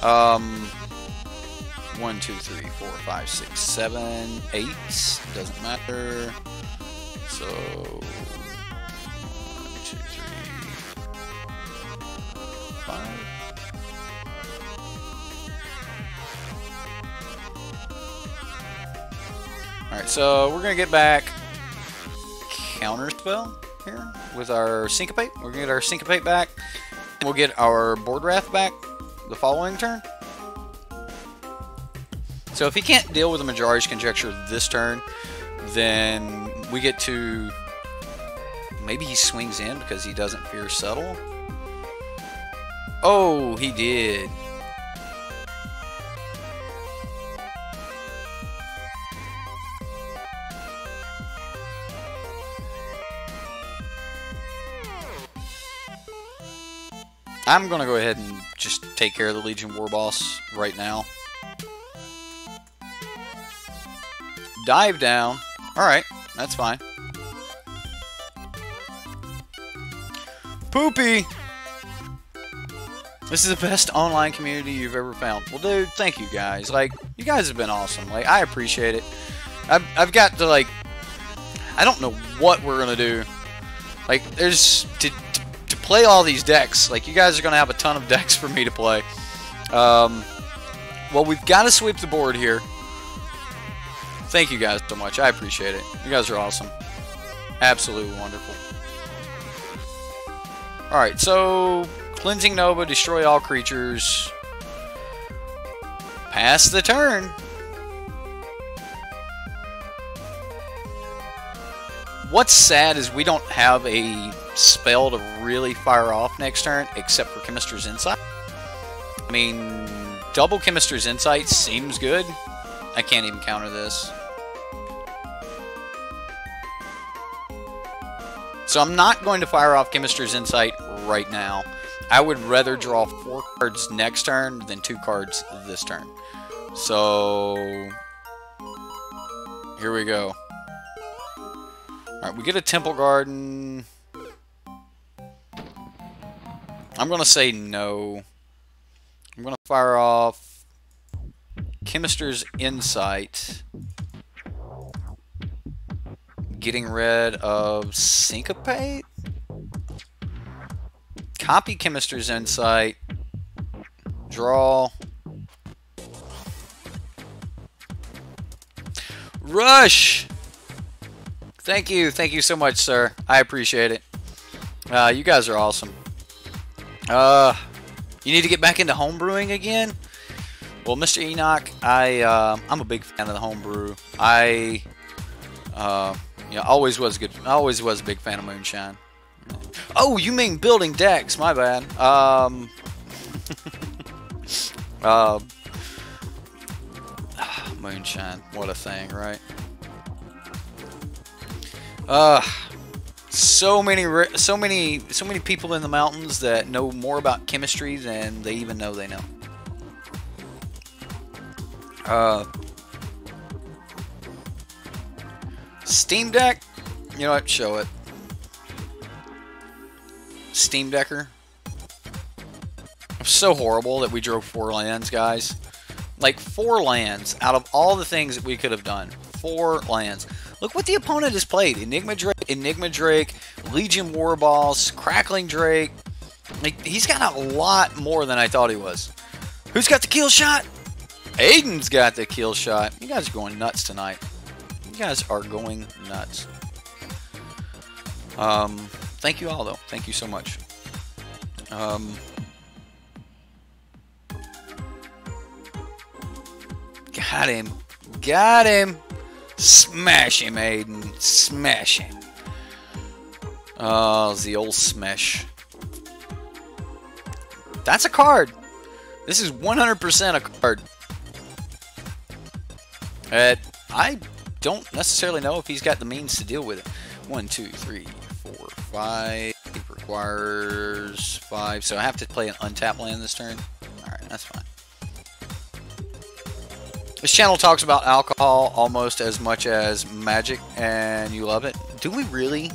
1, 2, 3, 4, 5, 6, 7, 8. Doesn't matter. So 1, 2, 3, 5. Alright, so we're gonna get back counter spell here with our Syncopate. We're gonna get our Syncopate back. We'll get our Board Wrath back the following turn. So if he can't deal with the Majority's Conjecture this turn, then we get to... Maybe he swings in because he doesn't fear Settle. Oh, he did. I'm going to go ahead and just take care of the Legion War Boss right now. Dive down. Alright, that's fine. Poopy! This is the best online community you've ever found. Well, dude, thank you guys. Like, you guys have been awesome. Like, I appreciate it. I've got to, like... I don't know what we're going to do. Like, there's... To play all these decks, like, you guys are going to have a ton of decks for me to play. Well, we've got to sweep the board here. Thank you guys so much. I appreciate it. You guys are awesome. Absolutely wonderful. Alright, so Cleansing Nova, destroy all creatures. Pass the turn. What's sad is we don't have a spell to really fire off next turn, except for Chemister's Insight. I mean, double Chemister's Insight seems good. I can't even counter this. So I'm not going to fire off Chemister's Insight right now. I would rather draw 4 cards next turn than 2 cards this turn. So here we go. Alright, we get a Temple Garden. I'm going to say no. I'm going to fire off Chemister's Insight. Getting rid of Syncopate. Copy Chemister's Insight. Draw. Rush! Thank you so much, sir. I appreciate it. You guys are awesome. You need to get back into homebrewing again? Well, Mr. Enoch, I'm a big fan of the homebrew. Always was good. I always was a big fan of moonshine. Oh, you mean building decks? My bad. Moonshine, what a thing, right? So many people in the mountains that know more about chemistry than they even know they know. Steam Deck? You know what? Show it. Steam Decker. So horrible that we drove 4 lands, guys. Like 4 lands out of all the things that we could have done. 4 lands. Look what the opponent has played. Enigma Drake, Legion Warboss, Crackling Drake. Like, he's got a lot more than I thought he was. Who's got the kill shot? Aiden's got the kill shot. You guys are going nuts tonight. You guys are going nuts. Thank you all, though. Thank you so much. Got him. Got him. Smash him, Aiden. Smash him. Oh, the old smash. That's a card. This is 100% a card. I don't necessarily know if he's got the means to deal with it. 1, 2, 3, 4, 5. It requires 5. So I have to play an untapped land this turn. Alright, that's fine. This channel talks about alcohol almost as much as magic, and you love it. Do we really?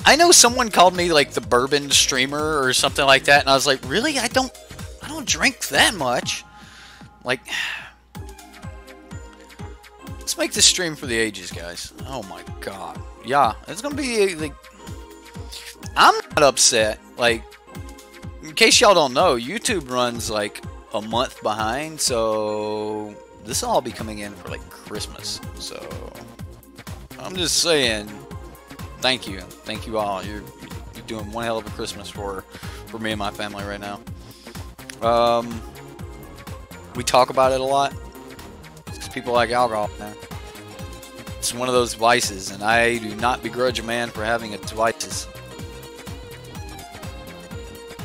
I know someone called me like the bourbon streamer or something like that, and I was like, really? I don't drink that much. Like, let's make this stream for the ages, guys. Oh my god. Yeah, it's gonna be like, I'm not upset. Like, in case y'all don't know, YouTube runs like a month behind, so this will all be coming in for like Christmas. So I'm just saying, thank you all. You're doing one hell of a Christmas for me and my family right now. We talk about it a lot because people like alcohol, man. It's one of those vices, and I do not begrudge a man for having its vices.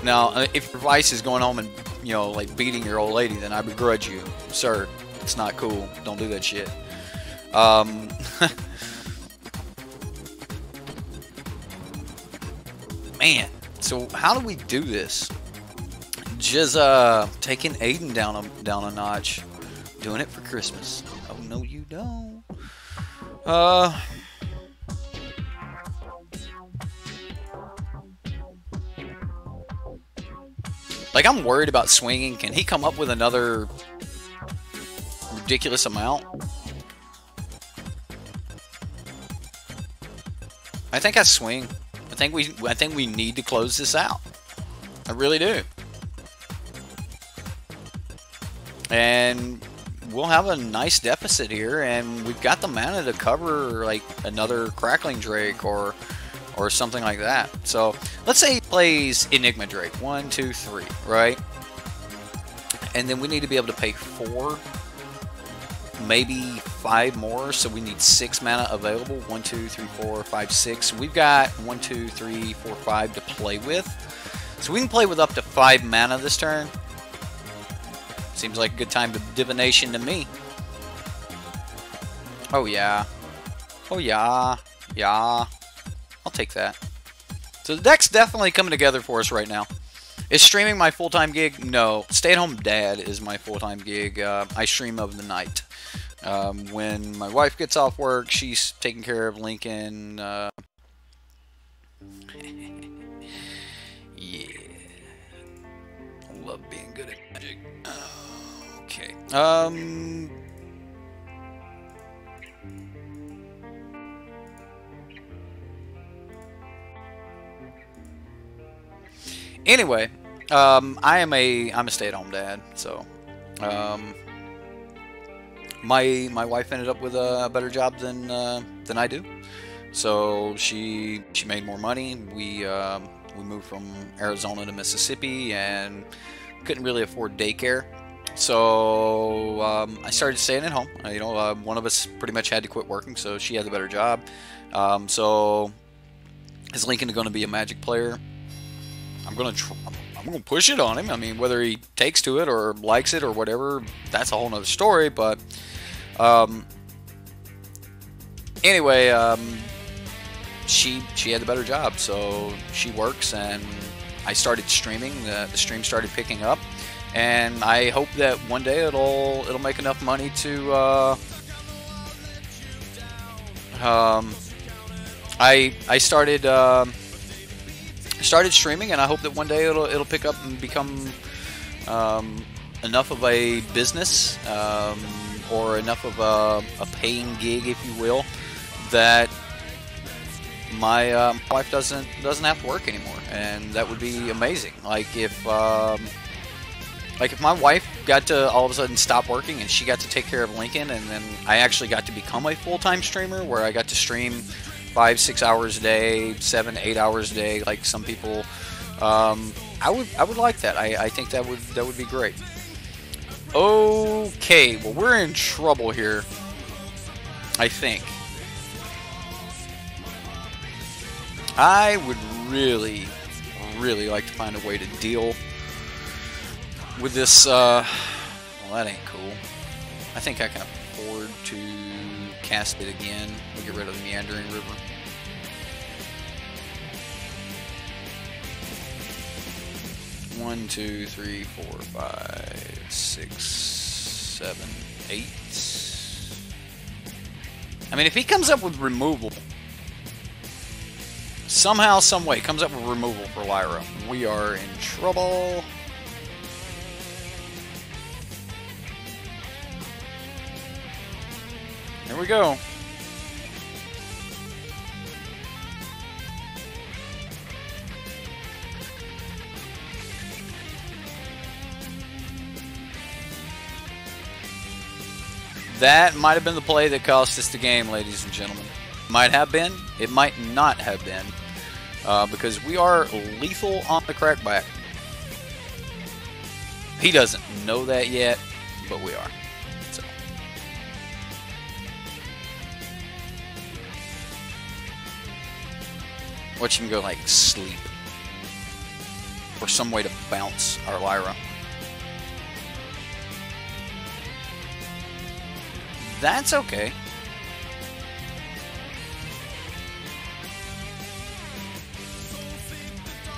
Now, if your vice is going home and, you know, like beating your old lady, then I begrudge you. Sir, it's not cool. Don't do that shit. Man, so how do we do this? Just taking Aiden down a notch. Doing it for Christmas. Oh, no, you don't. Like, I'm worried about swinging. Can he come up with another ridiculous amount? I think I swing. I think we need to close this out. I really do. And we'll have a nice deficit here, and we've got the mana to cover like another Crackling Drake or or something like that. So let's say he plays Enigma Drake, 1, 2, 3, right? And then we need to be able to pay 4, maybe 5 more, so we need 6 mana available. 1, 2, 3, 4, 5, 6. We've got 1, 2, 3, 4, 5 to play with. So we can play with up to 5 mana this turn. Seems like a good time to divination to me. Oh yeah. Oh yeah. Yeah. I'll take that. So the deck's definitely coming together for us right now. Is streaming my full-time gig? No. Stay-at-home dad is my full-time gig. I stream of the night. When my wife gets off work, she's taking care of Lincoln. Yeah. I love being good at magic. Okay. Anyway, I'm a stay-at-home dad, so my wife ended up with a better job than I do, so she made more money. We moved from Arizona to Mississippi and couldn't really afford daycare, so I started staying at home. You know, one of us pretty much had to quit working, so she had the better job. So is Lincoln going to be a Magic player? I'm gonna push it on him. I mean, whether he takes to it or likes it or whatever, that's a whole nother story. But anyway, she had the better job, so she works, and I started streaming. The stream started picking up, and I hope that one day it'll make enough money to. I started streaming, and I hope that one day it'll pick up and become enough of a business or enough of a paying gig, if you will, that my wife doesn't have to work anymore, and that would be amazing. Like if my wife got to all of a sudden stop working and she got to take care of Lincoln, and then I actually got to become a full-time streamer where I got to stream 5-6 hours a day, 7-8 hours a day, like some people. I would like that. I think that would be great. Okay, well, we're in trouble here, I think. I would really like to find a way to deal with this. Well, that ain't cool. I think I can afford to cast it again. We'll get rid of the Meandering River. One, 2, 3, 4, 5, 6, 7, 8. I mean, if he comes up with removal, somehow, some way, comes up with removal for Lyra, we are in trouble. Here we go. That might have been the play that cost us the game, ladies and gentlemen. Might have been. It might not have been. Because we are lethal on the crackback. He doesn't know that yet, but we are. So. Watch him go like sleep. Or some way to bounce our Lyra. That's okay.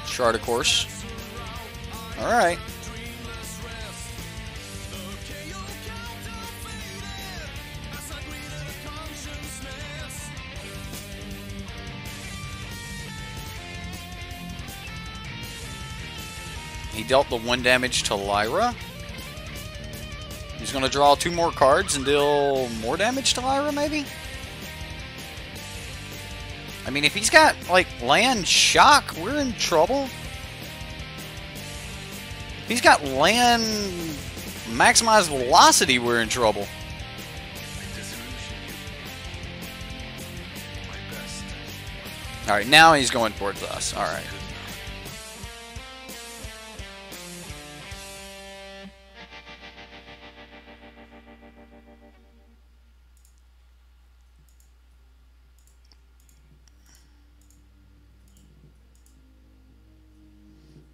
Shard, of course. Alright. He dealt the 1 damage to Lyra. He's going to draw 2 more cards and deal more damage to Lyra, maybe? I mean, if he's got, like, land shock, we're in trouble. If he's got land maximized velocity, we're in trouble. Alright, now he's going towards us. Alright.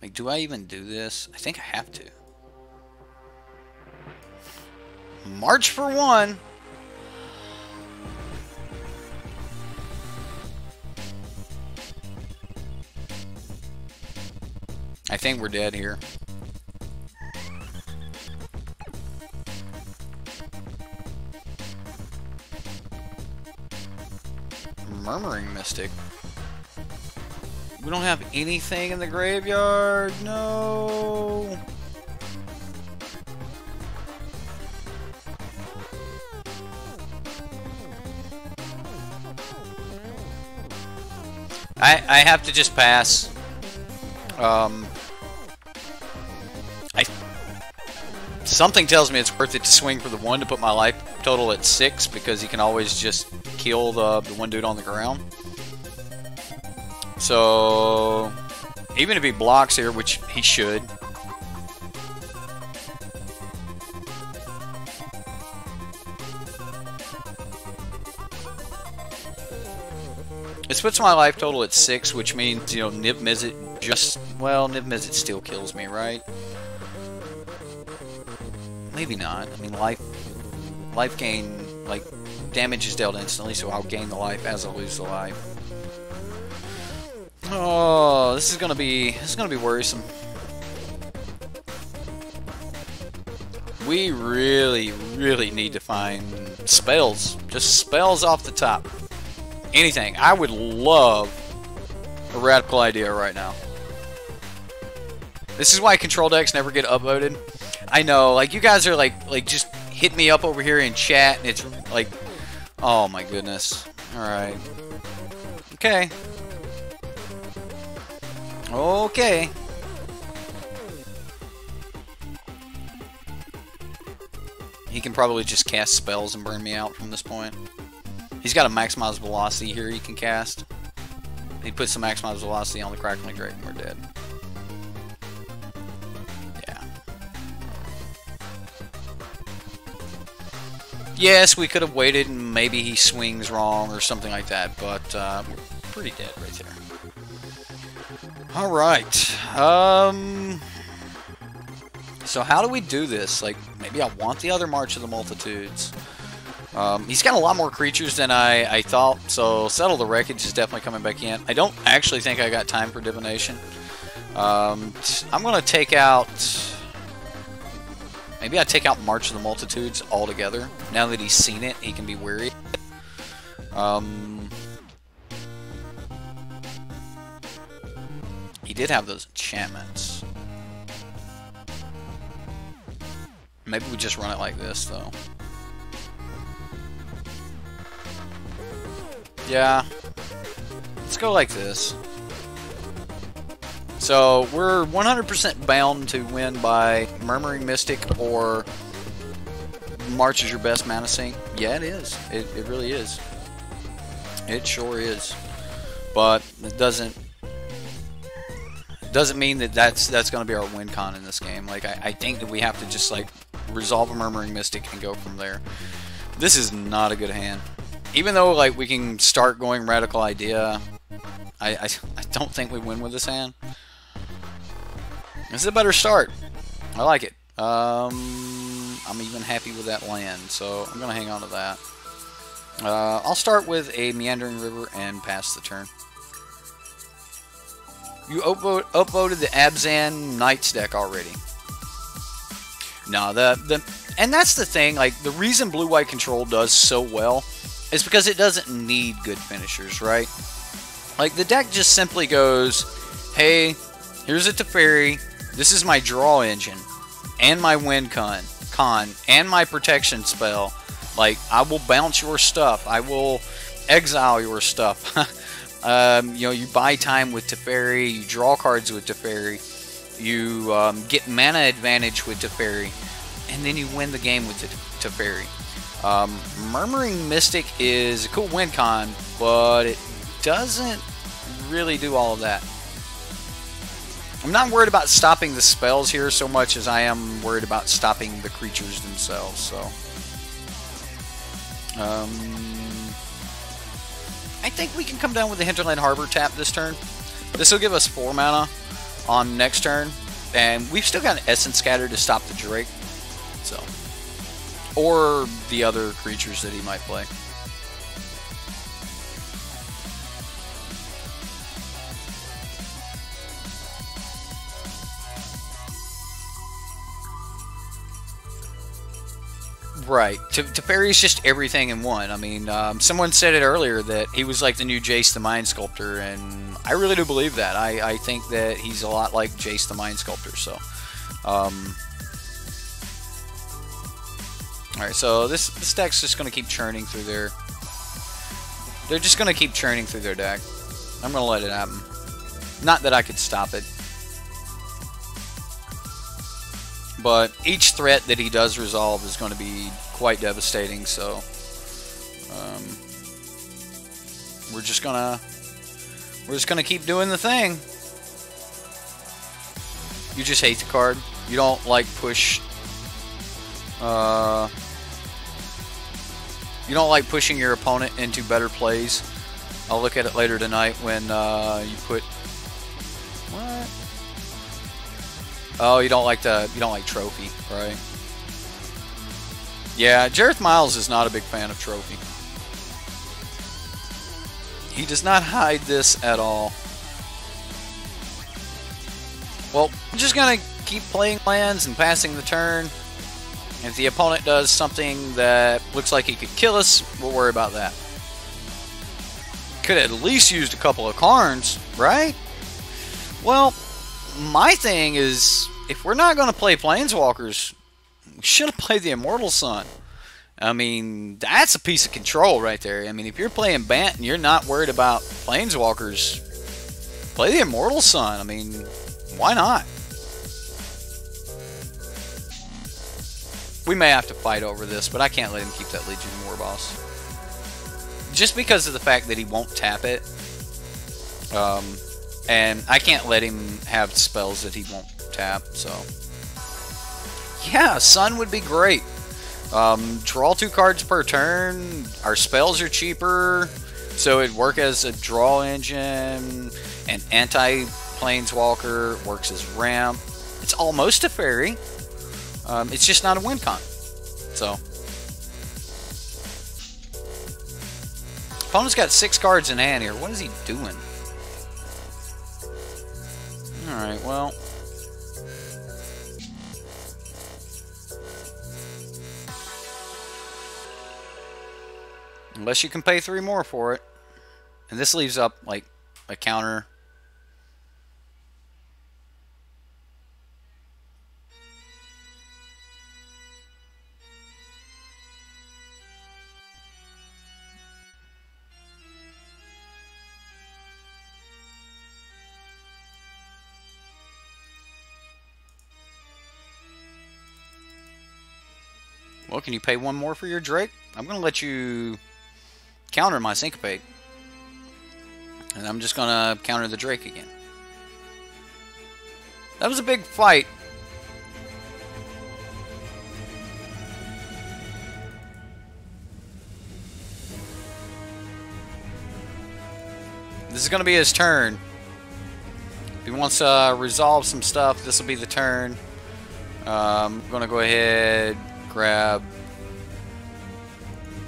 Like, do I even do this? I think I have to. March for one. I think we're dead here. Murmuring Mystic. We don't have anything in the graveyard. No. I have to just pass. Something tells me it's worth it to swing for the 1 to put my life total at 6 because he can always just kill the one dude on the ground. So even if he blocks here, which he should. It puts my life total at 6, which means, you know, Nib Mizzet just... Well, Nib Mizzet still kills me, right? Maybe not. I mean, life gain, like, damage is dealt instantly, so I'll gain the life as I lose the life. Oh, this is gonna be worrisome. We really, really need to find spells. Just spells off the top. Anything. I would love a radical idea right now. This is why control decks never get upvoted. I know, like, you guys are like just hit me up over here in chat, and it's like, oh my goodness. Alright. Okay. Okay. He can probably just cast spells and burn me out from this point. He's got a maximized velocity here he can cast. He puts some maximized velocity on the Crackling Drake and we're dead. Yeah. Yes, we could have waited and maybe he swings wrong or something like that, but we're pretty dead right there. Alright. So how do we do this? Like, maybe I want the other March of the Multitudes. He's got a lot more creatures than I thought, so Settle the Wreckage is definitely coming back in. I don't actually think I got time for Divination. I'm going to take out... Maybe I take out March of the Multitudes altogether. Now that he's seen it, he can be wary. He did have those enchantments. Maybe we just run it like this, though. Yeah. Let's go like this. So, we're 100% bound to win by Murmuring Mystic or March is your best mana sink. Yeah, it is. It really is. It sure is. But it doesn't mean that that's going to be our win con in this game. Like, I think that we have to just, like, resolve a Murmuring Mystic and go from there. This is not a good hand. Even though, like, we can start going Radical Idea, I don't think we win with this hand. This is a better start. I like it. I'm even happy with that land, so I'm going to hang on to that. I'll start with a Meandering River and pass the turn. You upvoted the Abzan Knights deck already. No, and that's the thing, like, the reason Blue-White Control does so well is because it doesn't need good finishers, right? Like, the deck just simply goes, hey, here's a Teferi, this is my draw engine, and my win con, and my protection spell. Like, I will bounce your stuff, I will exile your stuff. You know, you buy time with Teferi, you draw cards with Teferi, you get mana advantage with Teferi, and then you win the game with Teferi. Murmuring Mystic is a cool win con, but it doesn't really do all of that. I'm not worried about stopping the spells here so much as I am worried about stopping the creatures themselves. So, I think we can come down with the Hinterland Harbor tap this turn. This will give us 4 mana on next turn, and we've still got an Essence Scatter to stop the Drake. So, or the other creatures that he might play. Right. Teferi is just everything in one. I mean, someone said it earlier that he was like the new Jace the Mind Sculptor, and I really do believe that. I think that he's a lot like Jace the Mind Sculptor. So, alright, so this deck's just going to keep churning through their... They're just going to keep churning through their deck. I'm going to let it happen. Not that I could stop it. But each threat that he does resolve is going to be quite devastating, so we're just gonna keep doing the thing. You just hate the card. You don't like push. You don't like pushing your opponent into better plays. I'll look at it later tonight when you put. What? Oh, you don't like Trophy, right? Yeah, Jareth Miles is not a big fan of Trophy. He does not hide this at all. Well, I'm just gonna keep playing lands and passing the turn. If the opponent does something that looks like he could kill us, we'll worry about that. Could at least used a couple of Karns, right? Well, my thing is, if we're not going to play Planeswalkers, we should have played the Immortal Sun. I mean, that's a piece of control right there. I mean, if you're playing Bant and you're not worried about Planeswalkers, play the Immortal Sun. I mean, why not? We may have to fight over this, but I can't let him keep that Legion of War Boss. Just because of the fact that he won't tap it. And I can't let him have spells that he won't tap, so... Yeah, Sun would be great. Draw 2 cards per turn. Our spells are cheaper, so it'd work as a draw engine. An anti-Planeswalker works as ramp. It's almost a fairy. It's just not a win con. So... Opponent's got 6 cards in hand here. What is he doing? Alright, well... Unless you can pay 3 more for it. And this leaves up, like, a counter. Well, can you pay 1 more for your Drake? I'm going to let you counter my Syncopate. And I'm just going to counter the Drake again. That was a big fight. This is going to be his turn. If he wants to resolve some stuff, this will be the turn. I'm going to go ahead, grab,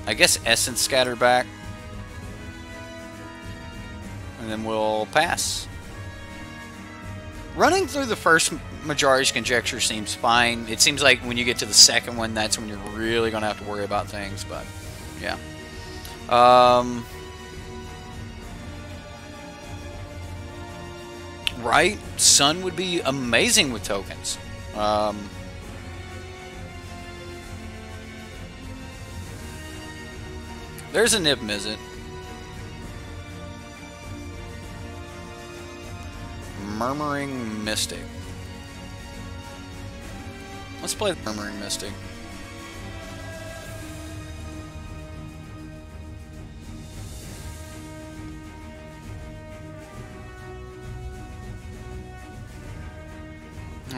I guess, Essence Scatter back. And then we'll pass. Running through the first Majority's Conjecture seems fine. It seems like when you get to the second one, that's when you're really going to have to worry about things, but yeah. Right? Sun would be amazing with tokens. There's a Nib Mizzet. Murmuring Mystic. Let's play the Murmuring Mystic.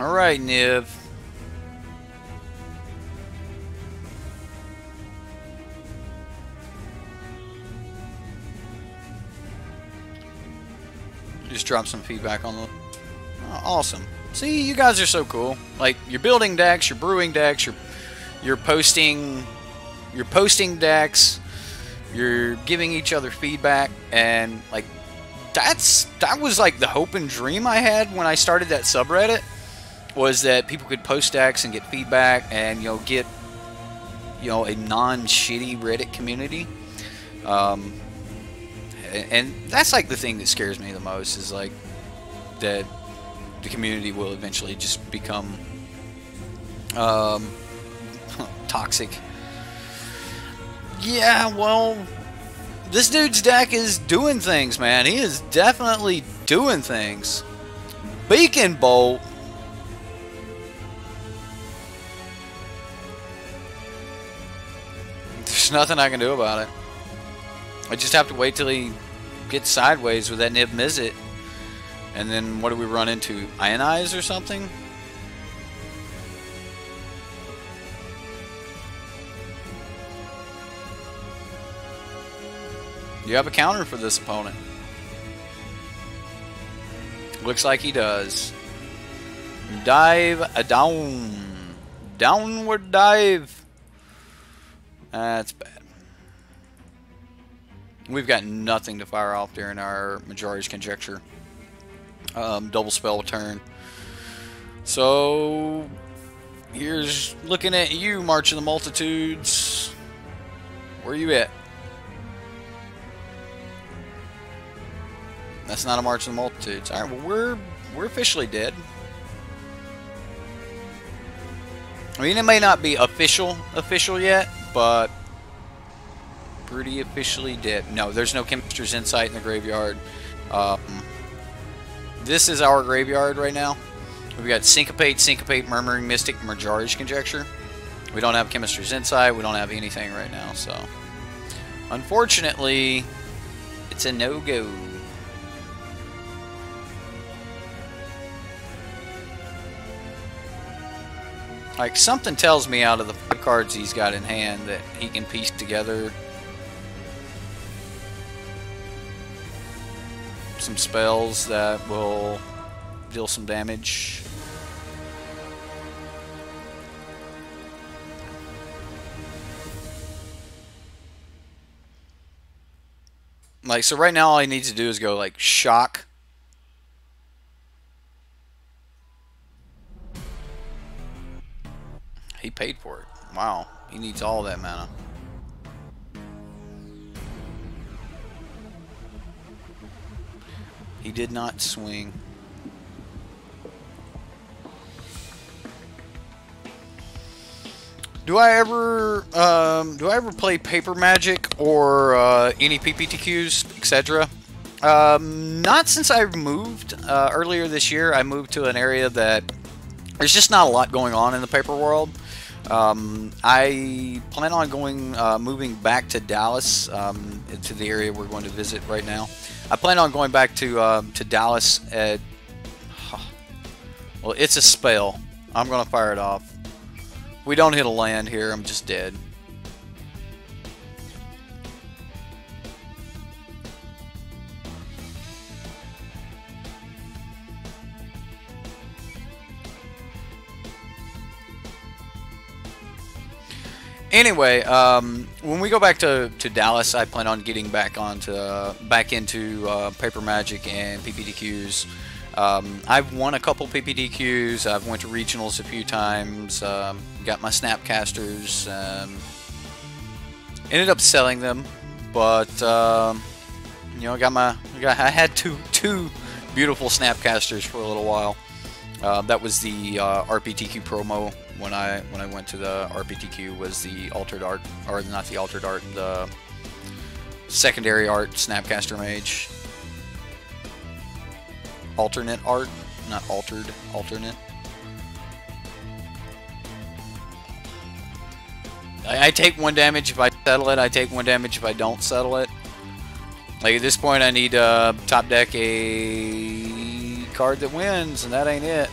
Alright, Niv. Just drop some feedback on the... Oh, awesome. See, you guys are so cool. Like, you're building decks, you're brewing decks, you're posting decks, you're giving each other feedback, and like that was like the hope and dream I had when I started that subreddit, was that people could post decks and get feedback and get a non-shitty Reddit community. And that's like the thing that scares me the most, is like that the community will eventually just become toxic. Yeah, well, this dude's deck is doing things, man. He is definitely doing things. Beacon Bolt. There's nothing I can do about it. I just have to wait till he gets sideways with that Nib Mizzet. And then what do we run into? Ionize or something? You have a counter for this opponent. Looks like he does. Dive a down. Downward dive. That's bad. We've got nothing to fire off during our Majority's Conjecture. Double spell turn. So here's looking at you, March of the Multitudes. Where you at? That's not a March of the Multitudes. Alright, well we're officially dead. I mean, it may not be official yet, but pretty officially dead. No, there's no Chemist's Insight in the graveyard. This is our graveyard right now. We've got Syncopate, Murmuring Mystic, Majority's Conjecture. We don't have Chemist's Insight. We don't have anything right now, so unfortunately, it's a no-go. Like, something tells me out of the 5 cards he's got in hand that he can piece together some spells that will deal some damage. Like, so right now all he needs to do is go like shock. He paid for it. Wow. He needs all that mana. He did not swing. Do I ever play Paper Magic or any PPTQs, etc.? Not since I've moved. Earlier this year, I moved to an area that there's just not a lot going on in the paper world. I plan on moving back to Dallas, to the area we're going to visit right now. I plan on going back to Dallas at... Well, it's a spell. I'm going to fire it off. If we don't hit a land here, I'm just dead. Anyway, when we go back to Dallas, I plan on getting back into Paper Magic and PPTQs. I've won a couple PPTQs. I've went to regionals a few times. Got my Snapcasters. Ended up selling them, but you know, I had two beautiful Snapcasters for a little while. That was the RPTQ promo. When I went to the RPTQ, was the altered art, or not the altered art, the secondary art Snapcaster Mage. Alternate art, not altered, alternate. I take 1 damage if I settle it. I take 1 damage if I don't settle it. Like at this point, I need top deck a card that wins, and that ain't it.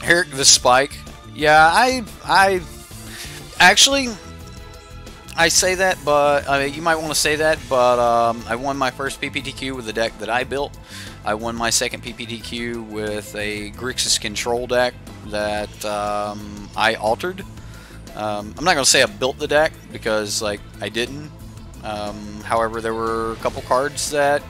Eric the Spike. Yeah, I actually, I say that, but you might want to say that, but I won my first PPTQ with the deck that I built. I won my second PPTQ with a Grixis control deck that I altered. I'm not going to say I built the deck because like I didn't. However, there were a couple cards that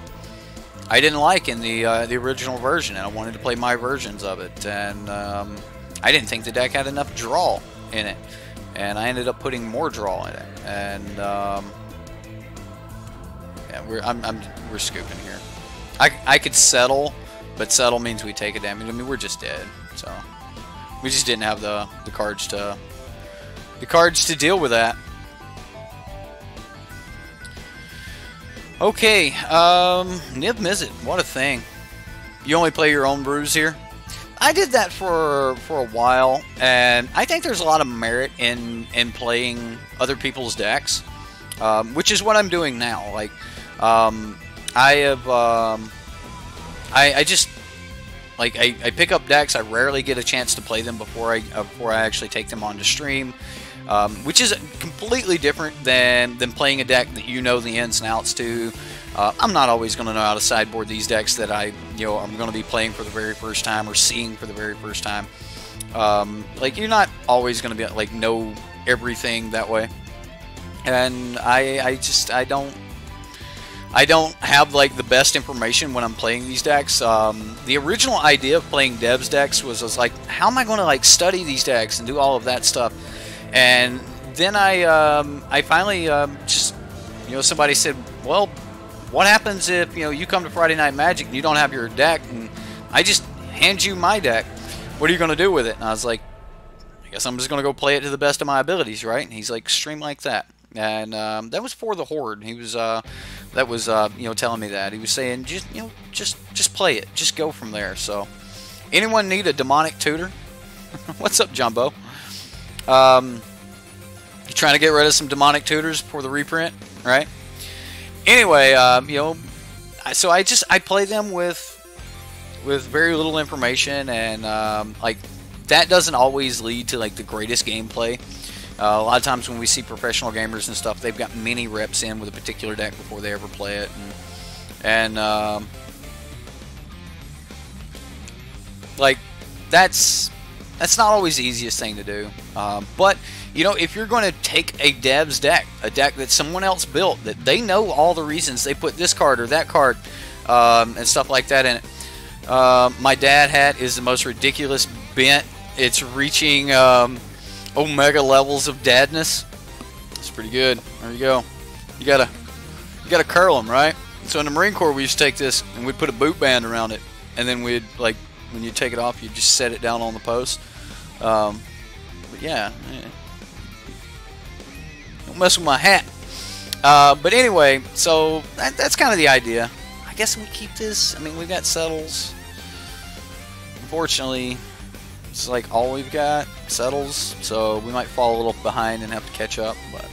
I didn't like in the original version, and I wanted to play my versions of it. And I didn't think the deck had enough draw in it, and I ended up putting more draw in it. And yeah, we're scooping here. I could settle, but settle means we take a damage. I mean, we're just dead, so we just didn't have the cards to deal with that. Okay, Nib Mizzet, what a thing. You only play your own brews here? I did that for a while, and I think there's a lot of merit in playing other people's decks, which is what I'm doing now. Like, I just like I pick up decks. I rarely get a chance to play them before I actually take them onto stream, which is completely different than playing a deck that you know the ins and outs to. I'm not always going to know how to sideboard these decks that I'm going to be playing for the very first time or seeing for the very first time. Like, you're not always going to be like know everything that way, and I don't have like the best information when I'm playing these decks. The original idea of playing Dev's decks was like, how am I going to like study these decks and do all of that stuff? And then I finally just somebody said, well, what happens if you come to Friday Night Magic and you don't have your deck, and I just hand you my deck? What are you going to do with it? And I was like, I guess I'm just going to go play it to the best of my abilities, right? And he's like, stream like that. And that was for the Horde. He was telling me that. He was saying, just play it, just go from there. So, anyone need a demonic tutor? What's up, Jumbo? You trying to get rid of some demonic tutors for the reprint, right? Anyway, so I play them with very little information, and like that doesn't always lead to like the greatest gameplay. A lot of times when we see professional gamers and stuff, they've got many reps in with a particular deck before they ever play it, and like that's not always the easiest thing to do. But if you're going to take a dev's deck, a deck that someone else built, that they know all the reasons they put this card or that card and stuff like that in it. My dad hat is the most ridiculous bent. It's reaching Omega levels of dadness. It's pretty good. There you go. You gotta curl them, right? So in the Marine Corps, we used to take this and we'd put a boot band around it, and then we'd like when you take it off, you just set it down on the post. But yeah, don't mess with my hat. But anyway, so that's kind of the idea. I guess we keep this. I mean, we've got settles. Unfortunately, it's like all we've got, settles, so we might fall a little behind and have to catch up, but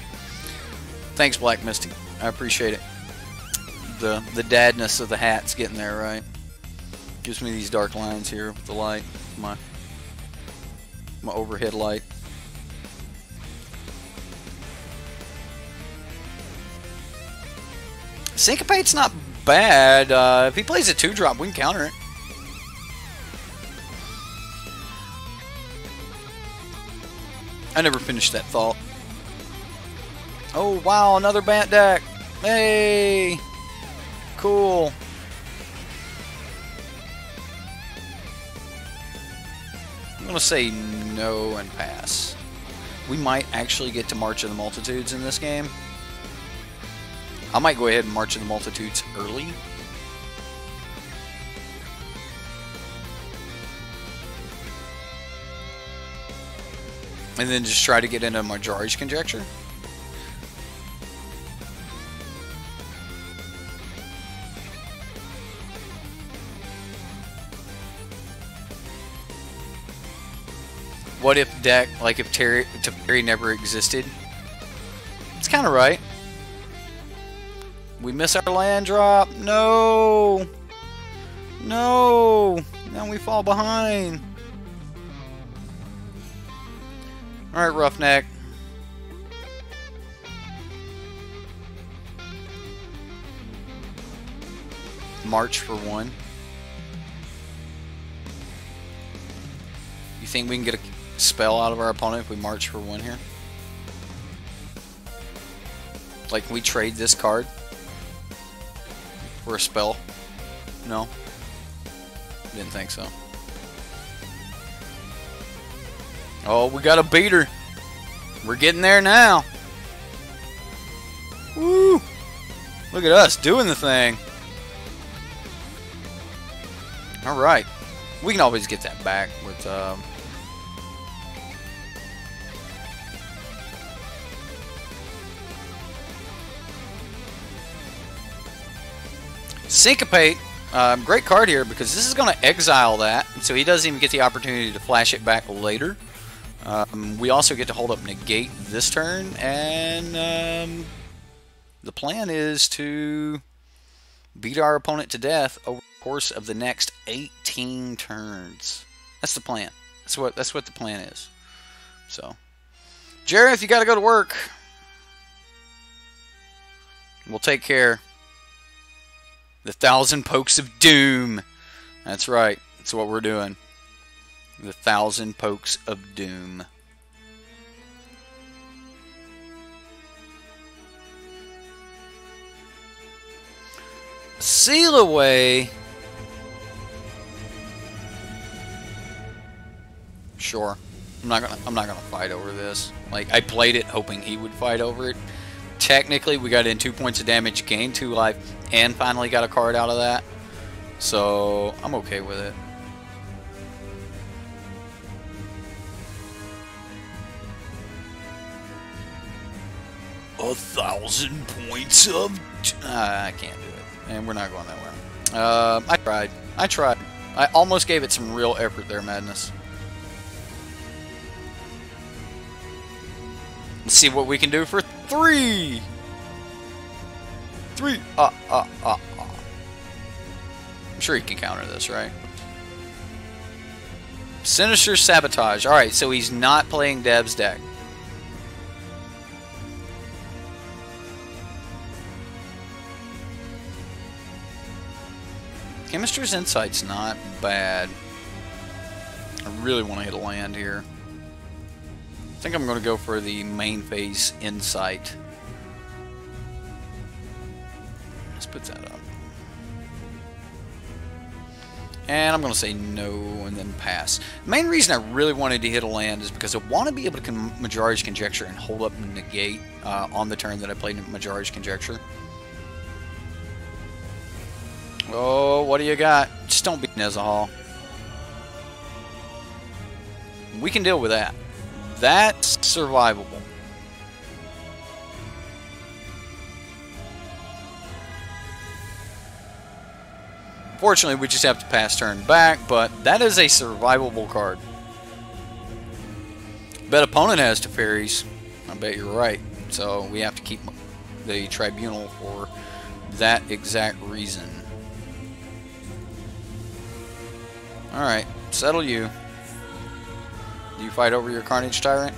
thanks, Black Misty. I appreciate it. The dadness of the hat's getting there, right? Gives me these dark lines here with the light, my overhead light. Syncopate's not bad. If he plays a 2-drop, we can counter it. I never finished that thought. Oh, wow, another Bant deck. Hey! Cool. I'm going to say no and pass. We might actually get to March of the Multitudes in this game. I might go ahead and March of the Multitudes early. And then just try to get into Majori's Conjecture. What if deck, like if Teferi never existed? It's kind of right. We miss our land drop. No! No! Now we fall behind. Alright, Roughneck. March for 1. You think we can get a spell out of our opponent if we march for 1 here? Like, can we trade this card for a spell? No? Didn't think so. Oh, we got a beater. We're getting there now. Woo! Look at us doing the thing. Alright. We can always get that back with... Syncopate. Great card here because this is going to exile that, so he doesn't even get the opportunity to flash it back later. We also get to hold up negate this turn, and the plan is to beat our opponent to death over the course of the next 18 turns. That's the plan. That's what the plan is. So, Jareth, you got to go to work. We'll take care. The 1,000 Pokes of Doom. That's right. That's what we're doing. The 1,000 Pokes of Doom. Seal away. Sure. I'm not gonna fight over this. Like, I played it hoping he would fight over it. Technically, we got in 2 points of damage, gained 2 life, and finally got a card out of that. So, I'm okay with it. $1,000 points of... I can't do it. And we're not going that way. I tried. I almost gave it some real effort there, Madness. Let's see what we can do for 3. 3. I'm sure he can counter this, right? Sinister Sabotage. Alright, so he's not playing Dev's deck. Chemistry's Insight's not bad. I really want to hit a land here. I think I'm going to go for the main phase Insight. Let's put that up. And I'm going to say no and then pass. The main reason I really wanted to hit a land is because I want to be able to Majori's Conjecture and hold up and negate on the turn that I played Majori's Conjecture. Oh, what do you got? Just don't beat Nezahal. We can deal with that. That's survivable. Fortunately, we just have to pass turn back, but that is a survivable card. Bet opponent has Teferis. I bet you're right. So we have to keep the Tribunal for that exact reason. Alright, settle you. Do you fight over your Carnage Tyrant?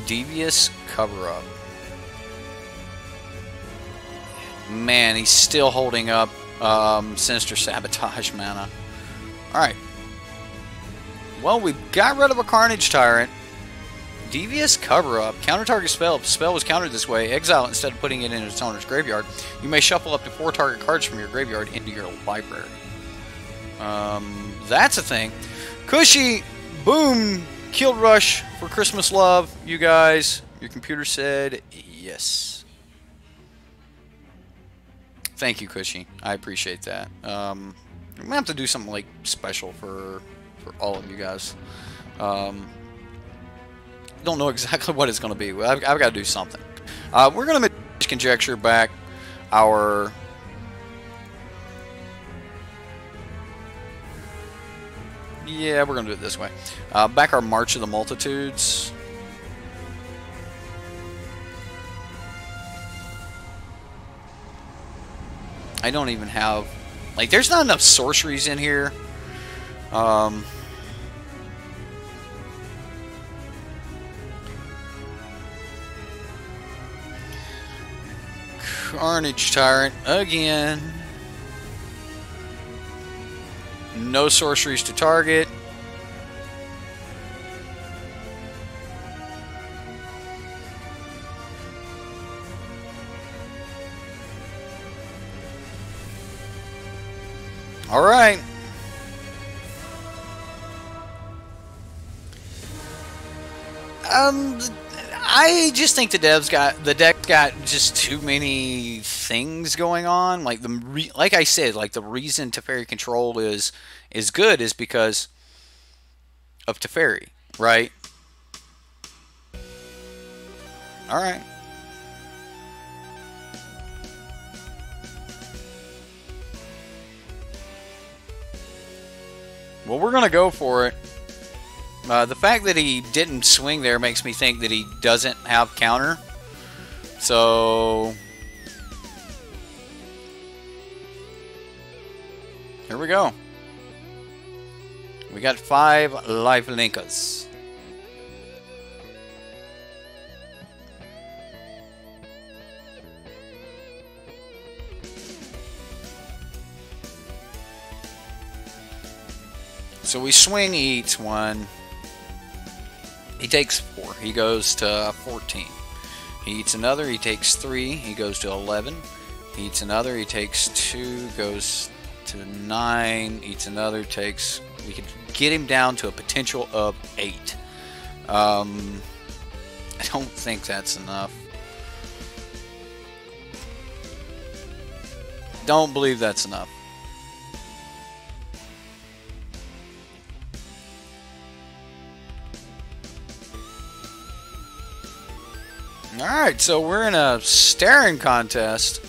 Devious Cover-Up. Man, he's still holding up Sinister Sabotage mana. Alright. Well, we got rid of a Carnage Tyrant. Devious Cover-Up. Counter target spell. If the spell was countered this way, exile it instead of putting it in its owner's graveyard. You may shuffle up to 4 target cards from your graveyard into your library. That's a thing. Cushy, boom, Killed Rush for Christmas love, you guys. Your computer said yes. Thank you, Cushy. I appreciate that. I'm going to have to do something like special for all of you guys. Don't know exactly what it's going to be. I've got to do something. We're going to conjecture back our... Yeah, we're going to do it this way. Back our March of the Multitudes. I don't even have... Like, there's not enough sorceries in here. Carnage Tyrant again. No sorceries to target. All right. I just think the deck's got just too many things going on. Like like I said, like the reason Teferi control is good is because of Teferi, right? All right. Well, we're gonna go for it. The fact that he didn't swing there makes me think that he doesn't have counter. So here we go. We got 5 life linkers. So we swing, he eats 1. He takes 4. He goes to 14. He eats another. He takes 3. He goes to 11. He eats another. He takes 2. Goes to 9. Eats another. Takes... We could get him down to a potential of 8. I don't think that's enough. Don't believe that's enough. Alright, so we're in a staring contest.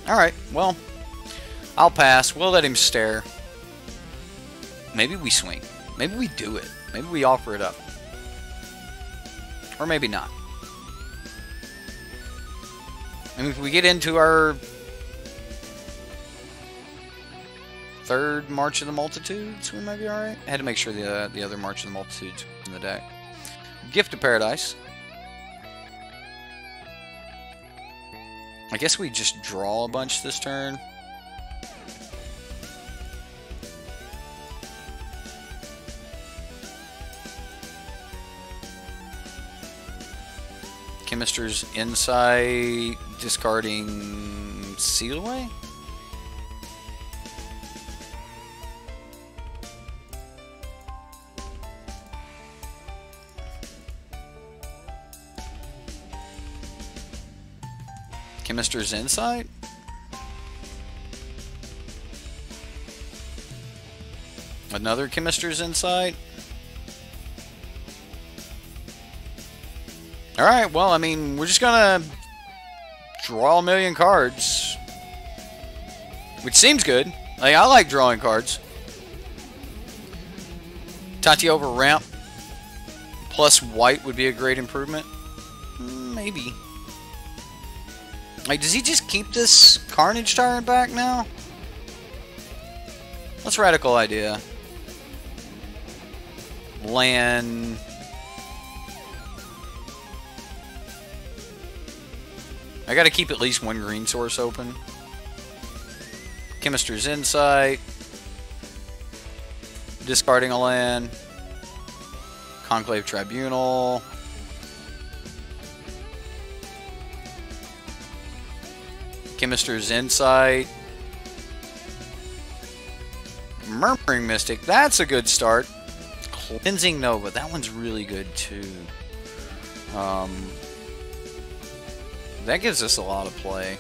Alright, well, I'll pass. We'll let him stare. Maybe we swing. Maybe we do it. Maybe we offer it up. Or maybe not. I mean, if we get into our 3rd March of the Multitudes, we might be alright. I had to make sure the other March of the Multitudes was in the deck. Gift of Paradise. I guess we just draw a bunch this turn. Chemister's Insight, discarding Seal Away? Chemister's Insight? Another Chemister's Insight? Alright, well, I mean, we're just gonna draw a million cards. Which seems good. Like, I like drawing cards. Tati over ramp plus white would be a great improvement. Maybe. Like, does he just keep this Carnage Tyrant back now? That's a radical idea. Land. I gotta keep at least 1 green source open. Chemister's Insight. Discarding a land. Conclave Tribunal. Chemister's Insight. Murmuring Mystic. That's a good start. Cleansing Nova. That one's really good too. That gives us a lot of play.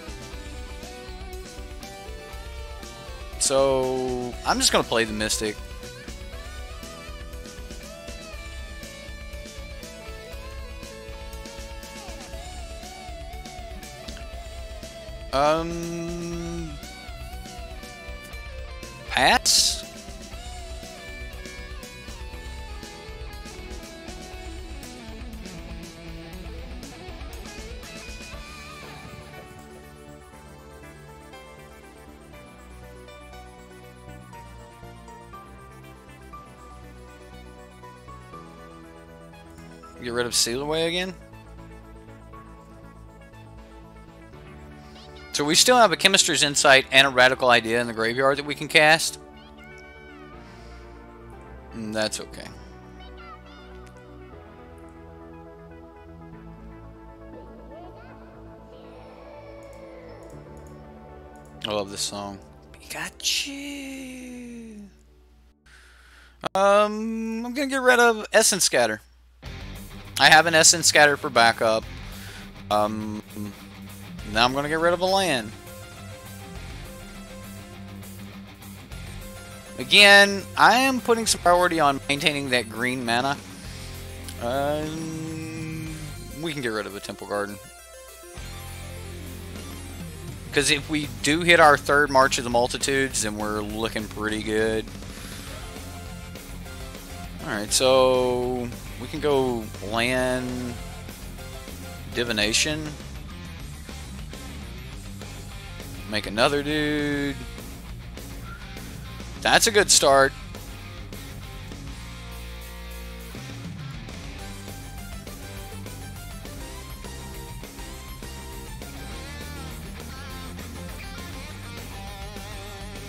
So I'm just going to play the Mystic. Pass? Get rid of Seal Away again. So we still have a Chemist's Insight and a Radical Idea in the graveyard that we can cast. And that's okay. I love this song. Pikachu. I'm gonna get rid of Essence Scatter. I have an Essence Scatter for backup. Now I'm gonna get rid of a land. Again, I am putting some priority on maintaining that green mana. We can get rid of a Temple Garden. Because if we do hit our third March of the Multitudes, then we're looking pretty good. Alright, so we can go land Divination. Make another dude. That's a good start.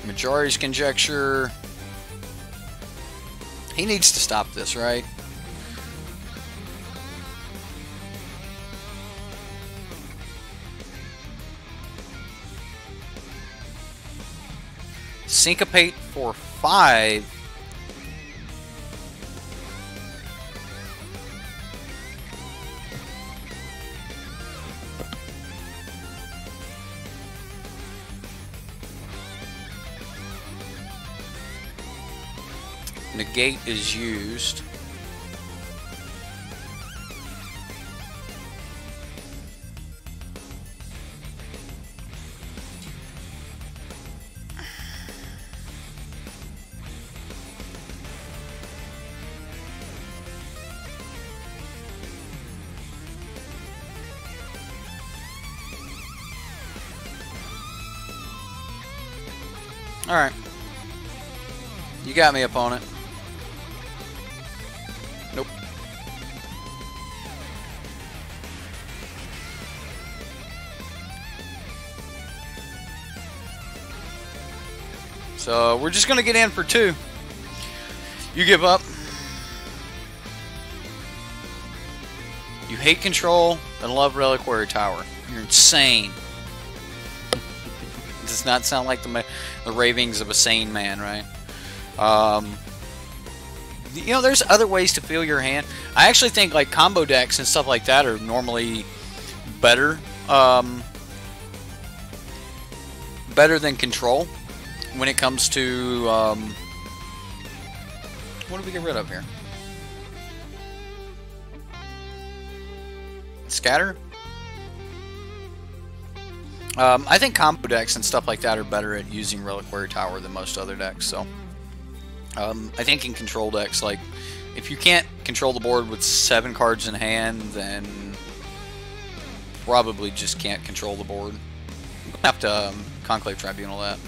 Majority's Conjecture. He needs to stop this, right? Syncopate for 5. Negate is used. Alright. You got me, opponent. Nope. So, we're just going to get in for 2. You give up. You hate control and love Reliquary Tower. You're insane. Does not sound like the ravings of a sane man, right? You know, there's other ways to feel your hand. I actually think like combo decks and stuff like that are normally better, better than control when it comes to what do we get rid of here? Scatter. I think combo decks and stuff like that are better at using Reliquary Tower than most other decks. So, I think in control decks, like, if you can't control the board with 7 cards in hand, then probably just can't control the board. You have to Conclave Tribunal that.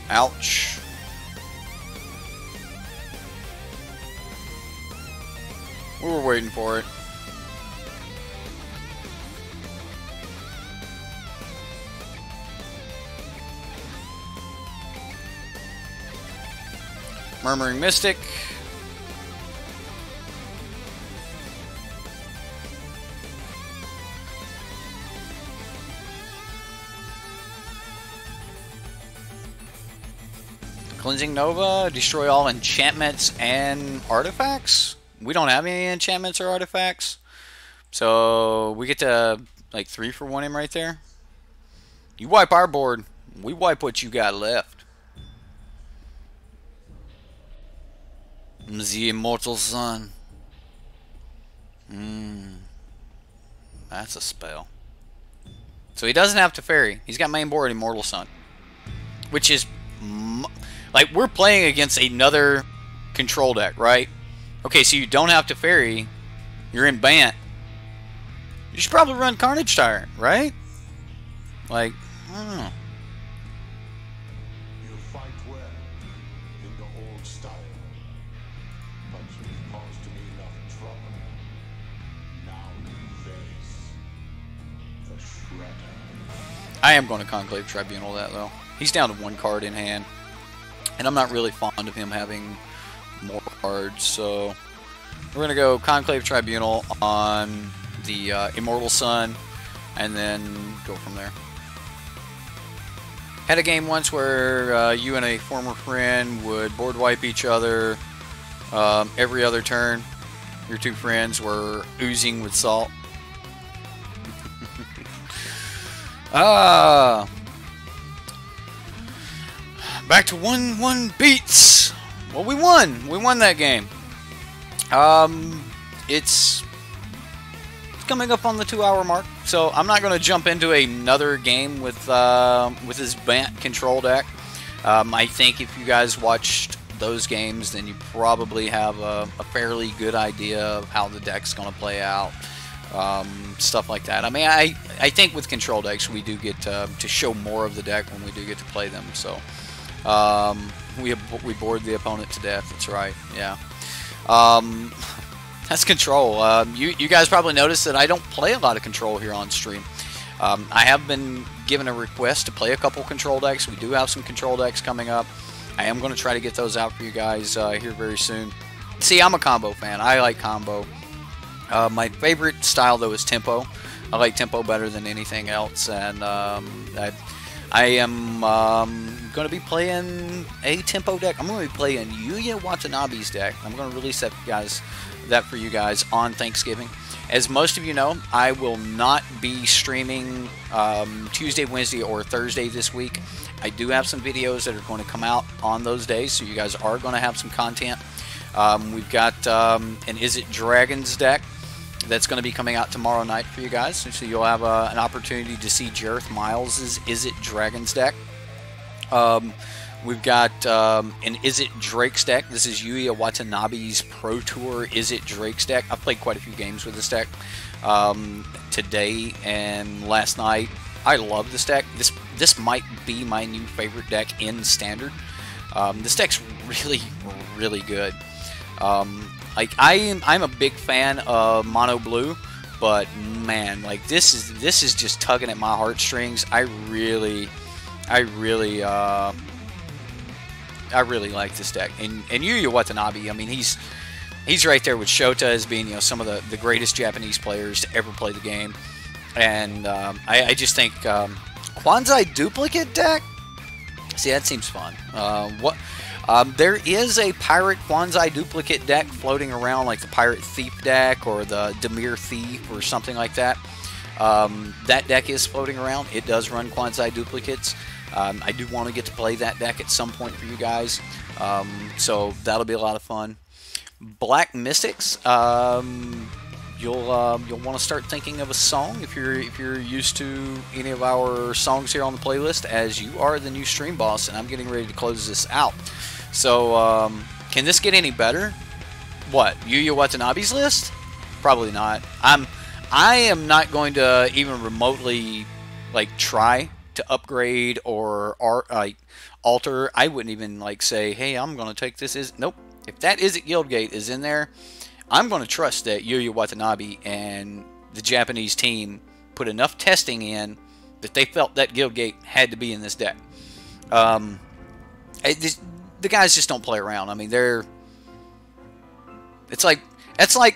Ouch. We were waiting for it. Murmuring Mystic. Cleansing Nova, destroy all enchantments and artifacts. We don't have any enchantments or artifacts, so we get to like 3 for 1 him right there. You wipe our board, we wipe what you got left. The Immortal Sun. That's a spell. So he doesn't have Teferi. He's got main board Immortal Sun, which is like, we're playing against another control deck, right? Okay, so you don't have Teferi, You're in Bant. You should probably run Carnage Tyrant, right? Like, I don't know. You fight well in the old style, but you've caused me enough trouble. Now you face the Shredder. I am going to Conclave Tribunal that, though. He's down to 1 card in hand. And I'm not really fond of him having more cards, so we're going to go Conclave Tribunal on the Immortal Sun, and then go from there. Had a game once where you and a former friend would board wipe each other every other turn. Your 2 friends were oozing with salt. Back to 1-1 beats. Well, we won. We won that game. It's coming up on the 2-hour mark, so I'm not going to jump into another game with his Bant control deck. I think if you guys watched those games, then you probably have a fairly good idea of how the deck's going to play out. Stuff like that. I mean, I think with control decks we do get to show more of the deck when we do get to play them. So we bored the opponent to death. That's right. Yeah. That's control. You guys probably noticed that I don't play a lot of control here on stream. I have been given a request to play a couple control decks. We do have some control decks coming up. I am going to try to get those out for you guys here very soon. See, I'm a combo fan. I like combo. My favorite style, though, is tempo. I like tempo better than anything else, and I am going to be playing a tempo deck. I'm going to be playing Yuya Watanabe's deck. I'm going to release that for you guys on Thanksgiving. As most of you know, I will not be streaming Tuesday, Wednesday, or Thursday this week. I do have some videos that are going to come out on those days, so you guys are going to have some content. We've got an Is It Dragons deck that's going to be coming out tomorrow night for you guys, so you'll have an opportunity to see Jareth Miles' Is It Dragons deck. We've got an Is It Drake's deck. This is Yuya Watanabe's Pro Tour Is It Drake's deck. I've played quite a few games with this deck today and last night. I love this deck. This might be my new favorite deck in Standard. This deck's really, really good. Like I'm a big fan of Mono Blue, but man, like this is just tugging at my heartstrings. I really like this deck. And Yuya Watanabe, I mean, he's right there with Shota as being, you know, some of the greatest Japanese players to ever play the game. And I just think Kwanzai Duplicate deck. See, that seems fun. There is a Pirate Kwanzai Duplicate deck floating around, like the Pirate Thief deck or the Demir Thief or something like that. That deck is floating around. It does run Kwanzai Duplicates. I do want to get to play that deck at some point for you guys, so that'll be a lot of fun. Black Mystics, you'll want to start thinking of a song if you're used to any of our songs here on the playlist, as you are the new stream boss, and I'm getting ready to close this out. So can this get any better? What, Yuya Watanabe's list? Probably not. I am not going to even remotely like try to upgrade or alter. I wouldn't even like say, hey, I'm going to take this. Nope. If that Is It Guildgate is in there, I'm going to trust that Yuya Watanabe and the Japanese team put enough testing in that they felt that Guildgate had to be in this deck. The guys just don't play around. I mean, it's like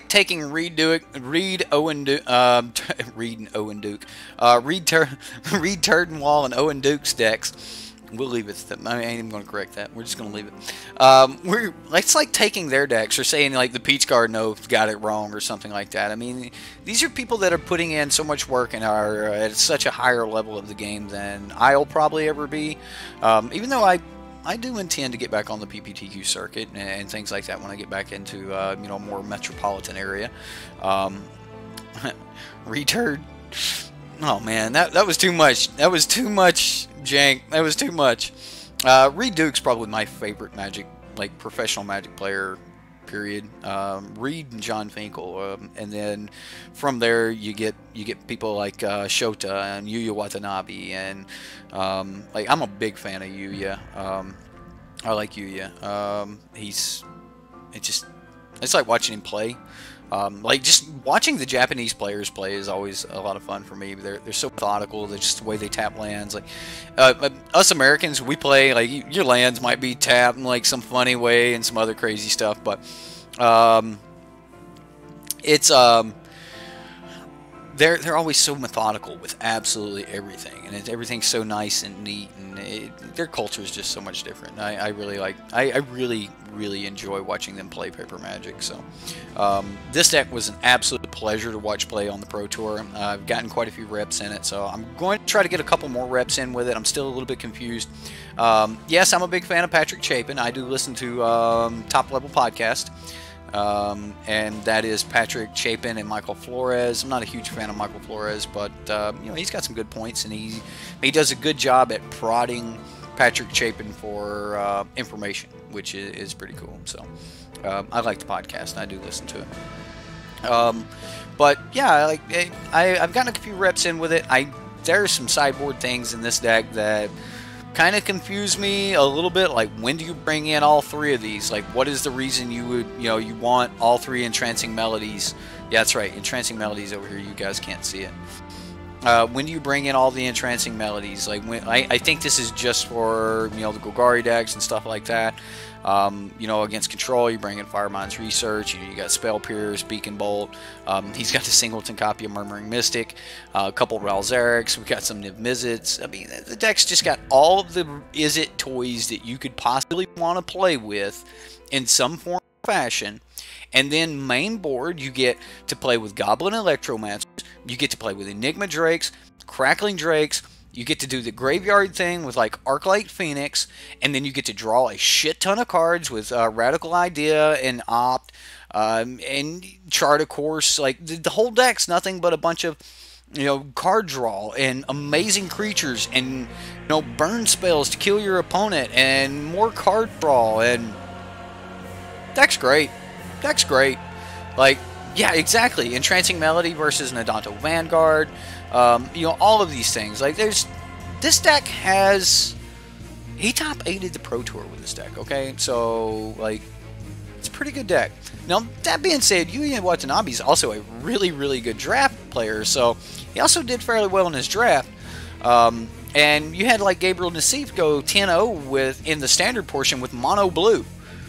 taking Reed Turdenwall and Owen Duke's decks. We'll leave it. I ain't even going to correct that. We're just going to leave it. It's like taking their decks or saying like the Peach Garden Oath got it wrong or something like that. I mean, these are people that are putting in so much work and are at such a higher level of the game than I'll probably ever be. Even though I do intend to get back on the PPTQ circuit and things like that when I get back into you know, a more metropolitan area. Returd. Oh man, that was too much. That was too much, Jank. That was too much. Reed Duke's probably my favorite Magic, like professional Magic player period. Reed and John Finkel, and then from there you get people like Shota and Yuya Watanabe, and like I'm a big fan of Yuya. I like Yuya. It's like watching him play. Like just watching the Japanese players play is always a lot of fun for me. They're so methodical. They're just the way they tap lands. Like us Americans, we play like your lands might be tapped in like some funny way and some other crazy stuff, but it's they're always so methodical with absolutely everything, and everything's so nice and neat, and their culture is just so much different. I really enjoy watching them play Paper Magic. So this deck was an absolute pleasure to watch play on the Pro Tour. I've gotten quite a few reps in it, so I'm going to try to get a couple more reps in with it. I'm still a little bit confused. Yes, I'm a big fan of Patrick Chapin. I do listen to Top Level Podcast. And that is Patrick Chapin and Michael Flores. I'm not a huge fan of Michael Flores, but you know, he's got some good points, and he does a good job at prodding Patrick Chapin for information, which is pretty cool. So I like the podcast, and I do listen to it. But yeah, like I've gotten a few reps in with it. There are some sideboard things in this deck that kind of confuse me a little bit. Like, when do you bring in all three of these? Like, what is the reason you would, you want all three Entrancing Melodies? Yeah, that's right, Entrancing Melodies over here. You guys can't see it. When do you bring in all the Entrancing Melodies? Like, when I think this is just for the Golgari decks and stuff like that. Against Control, you bring in Firemind's Research. You got Spell Pierce, Beacon Bolt. He's got the singleton copy of Murmuring Mystic, a couple of Ralzerics. We got some Niv Mizzets. I mean, the deck's just got all of the Izzet toys that you could possibly want to play with in some form or fashion. And then main board, you get to play with Goblin Electromancers. You get to play with Enigma Drakes, Crackling Drakes. You get to do the graveyard thing with like Arclight Phoenix, and then you get to draw a shit ton of cards with Radical Idea and Opt, and Chart, of course. Like the whole deck's nothing but a bunch of card draw and amazing creatures, and burn spells to kill your opponent, and more card draw, and deck's great. Deck's great. Like, yeah, exactly. Entrancing Melody versus Nadonto Vanguard. All of these things. Like, this deck has... He top 8'd the Pro Tour with this deck, okay? So, like, it's a pretty good deck. Now, that being said, Yuya Watanabe is also a really, really good draft player, so he also did fairly well in his draft. And you had, like, Gabriel Nassif go 10-0 in the standard portion with Mono Blue,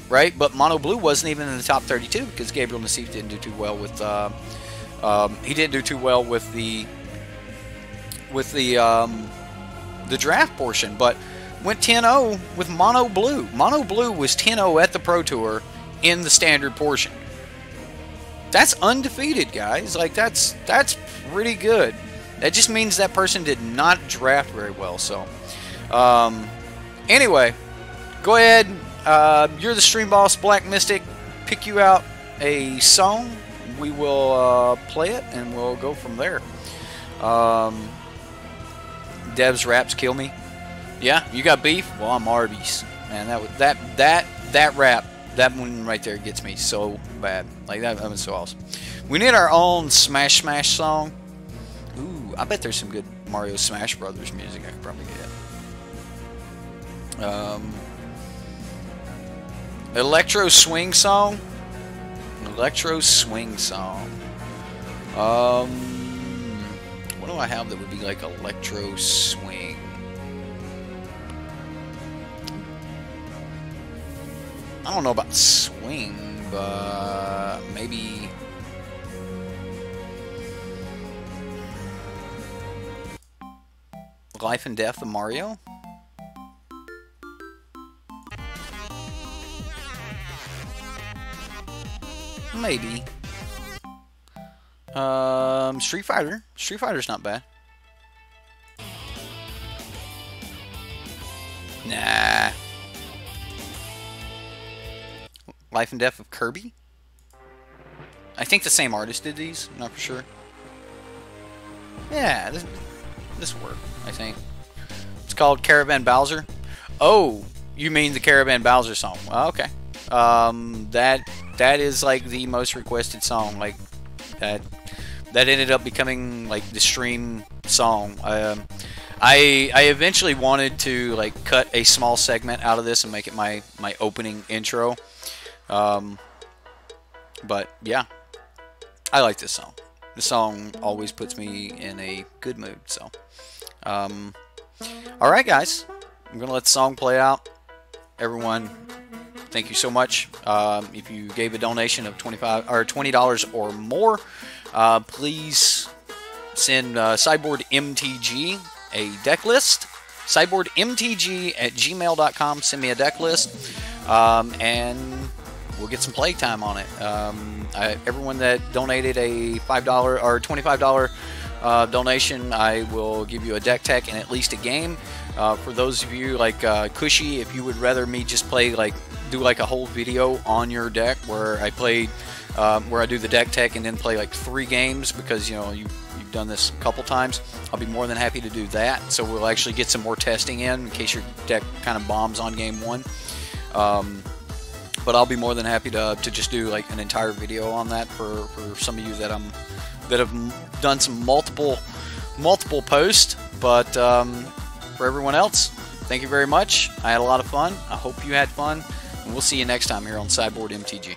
right? But Mono Blue wasn't even in the top 32 because Gabriel Nassif didn't do too well with... he didn't do too well with the draft portion, but went 10-0 with Mono Blue. Mono Blue was 10-0 at the Pro Tour in the standard portion. That's undefeated, guys. Like, that's pretty good. That just means that person did not draft very well. So, anyway, go ahead. You're the stream boss, Black Mystic. Pick you out a song. We will play it, and we'll go from there. Dev's raps kill me. Yeah, you got beef? Well, I'm Arby's. Man, that rap, that one right there gets me so bad. Like, that was so awesome. We need our own Smash Smash song. Ooh, I bet there's some good Mario Smash Brothers music I could probably get. Electro Swing song. Electro Swing song. What do I have that would be like Electro Swing? I don't know about swing, but maybe... Life and Death of Mario? Maybe. Street Fighter. Street Fighter's not bad. Nah. Life and Death of Kirby? I think the same artist did these. I'm not for sure. Yeah, this will work, I think. It's called Caravan Bowser. Oh, you mean the Caravan Bowser song. Well, okay. That that is like the most requested song. Like that ended up becoming like the stream song. I eventually wanted to like cut a small segment out of this and make it my opening intro. But yeah, I like this song. The song always puts me in a good mood. So, all right, guys, I'm gonna let the song play out. Everyone, thank you so much. If you gave a donation of $20 or more, please send Sideboard MTG a deck list. sideboardmtg@gmail.com. Send me a deck list, and we'll get some playtime on it. Everyone that donated a $5 or $25 donation, I will give you a deck tech and at least a game. For those of you like Cushy, if you would rather me just play do like a whole video on your deck where I played where I do the deck tech and then play like 3 games, because you know you've done this a couple times, I'll be more than happy to do that. So we'll actually get some more testing in case your deck kind of bombs on game 1. But I'll be more than happy to just do like an entire video on that for some of you that have done some multiple posts. But for everyone else, thank you very much. I had a lot of fun. I hope you had fun, and we'll see you next time here on Sideboard MTG.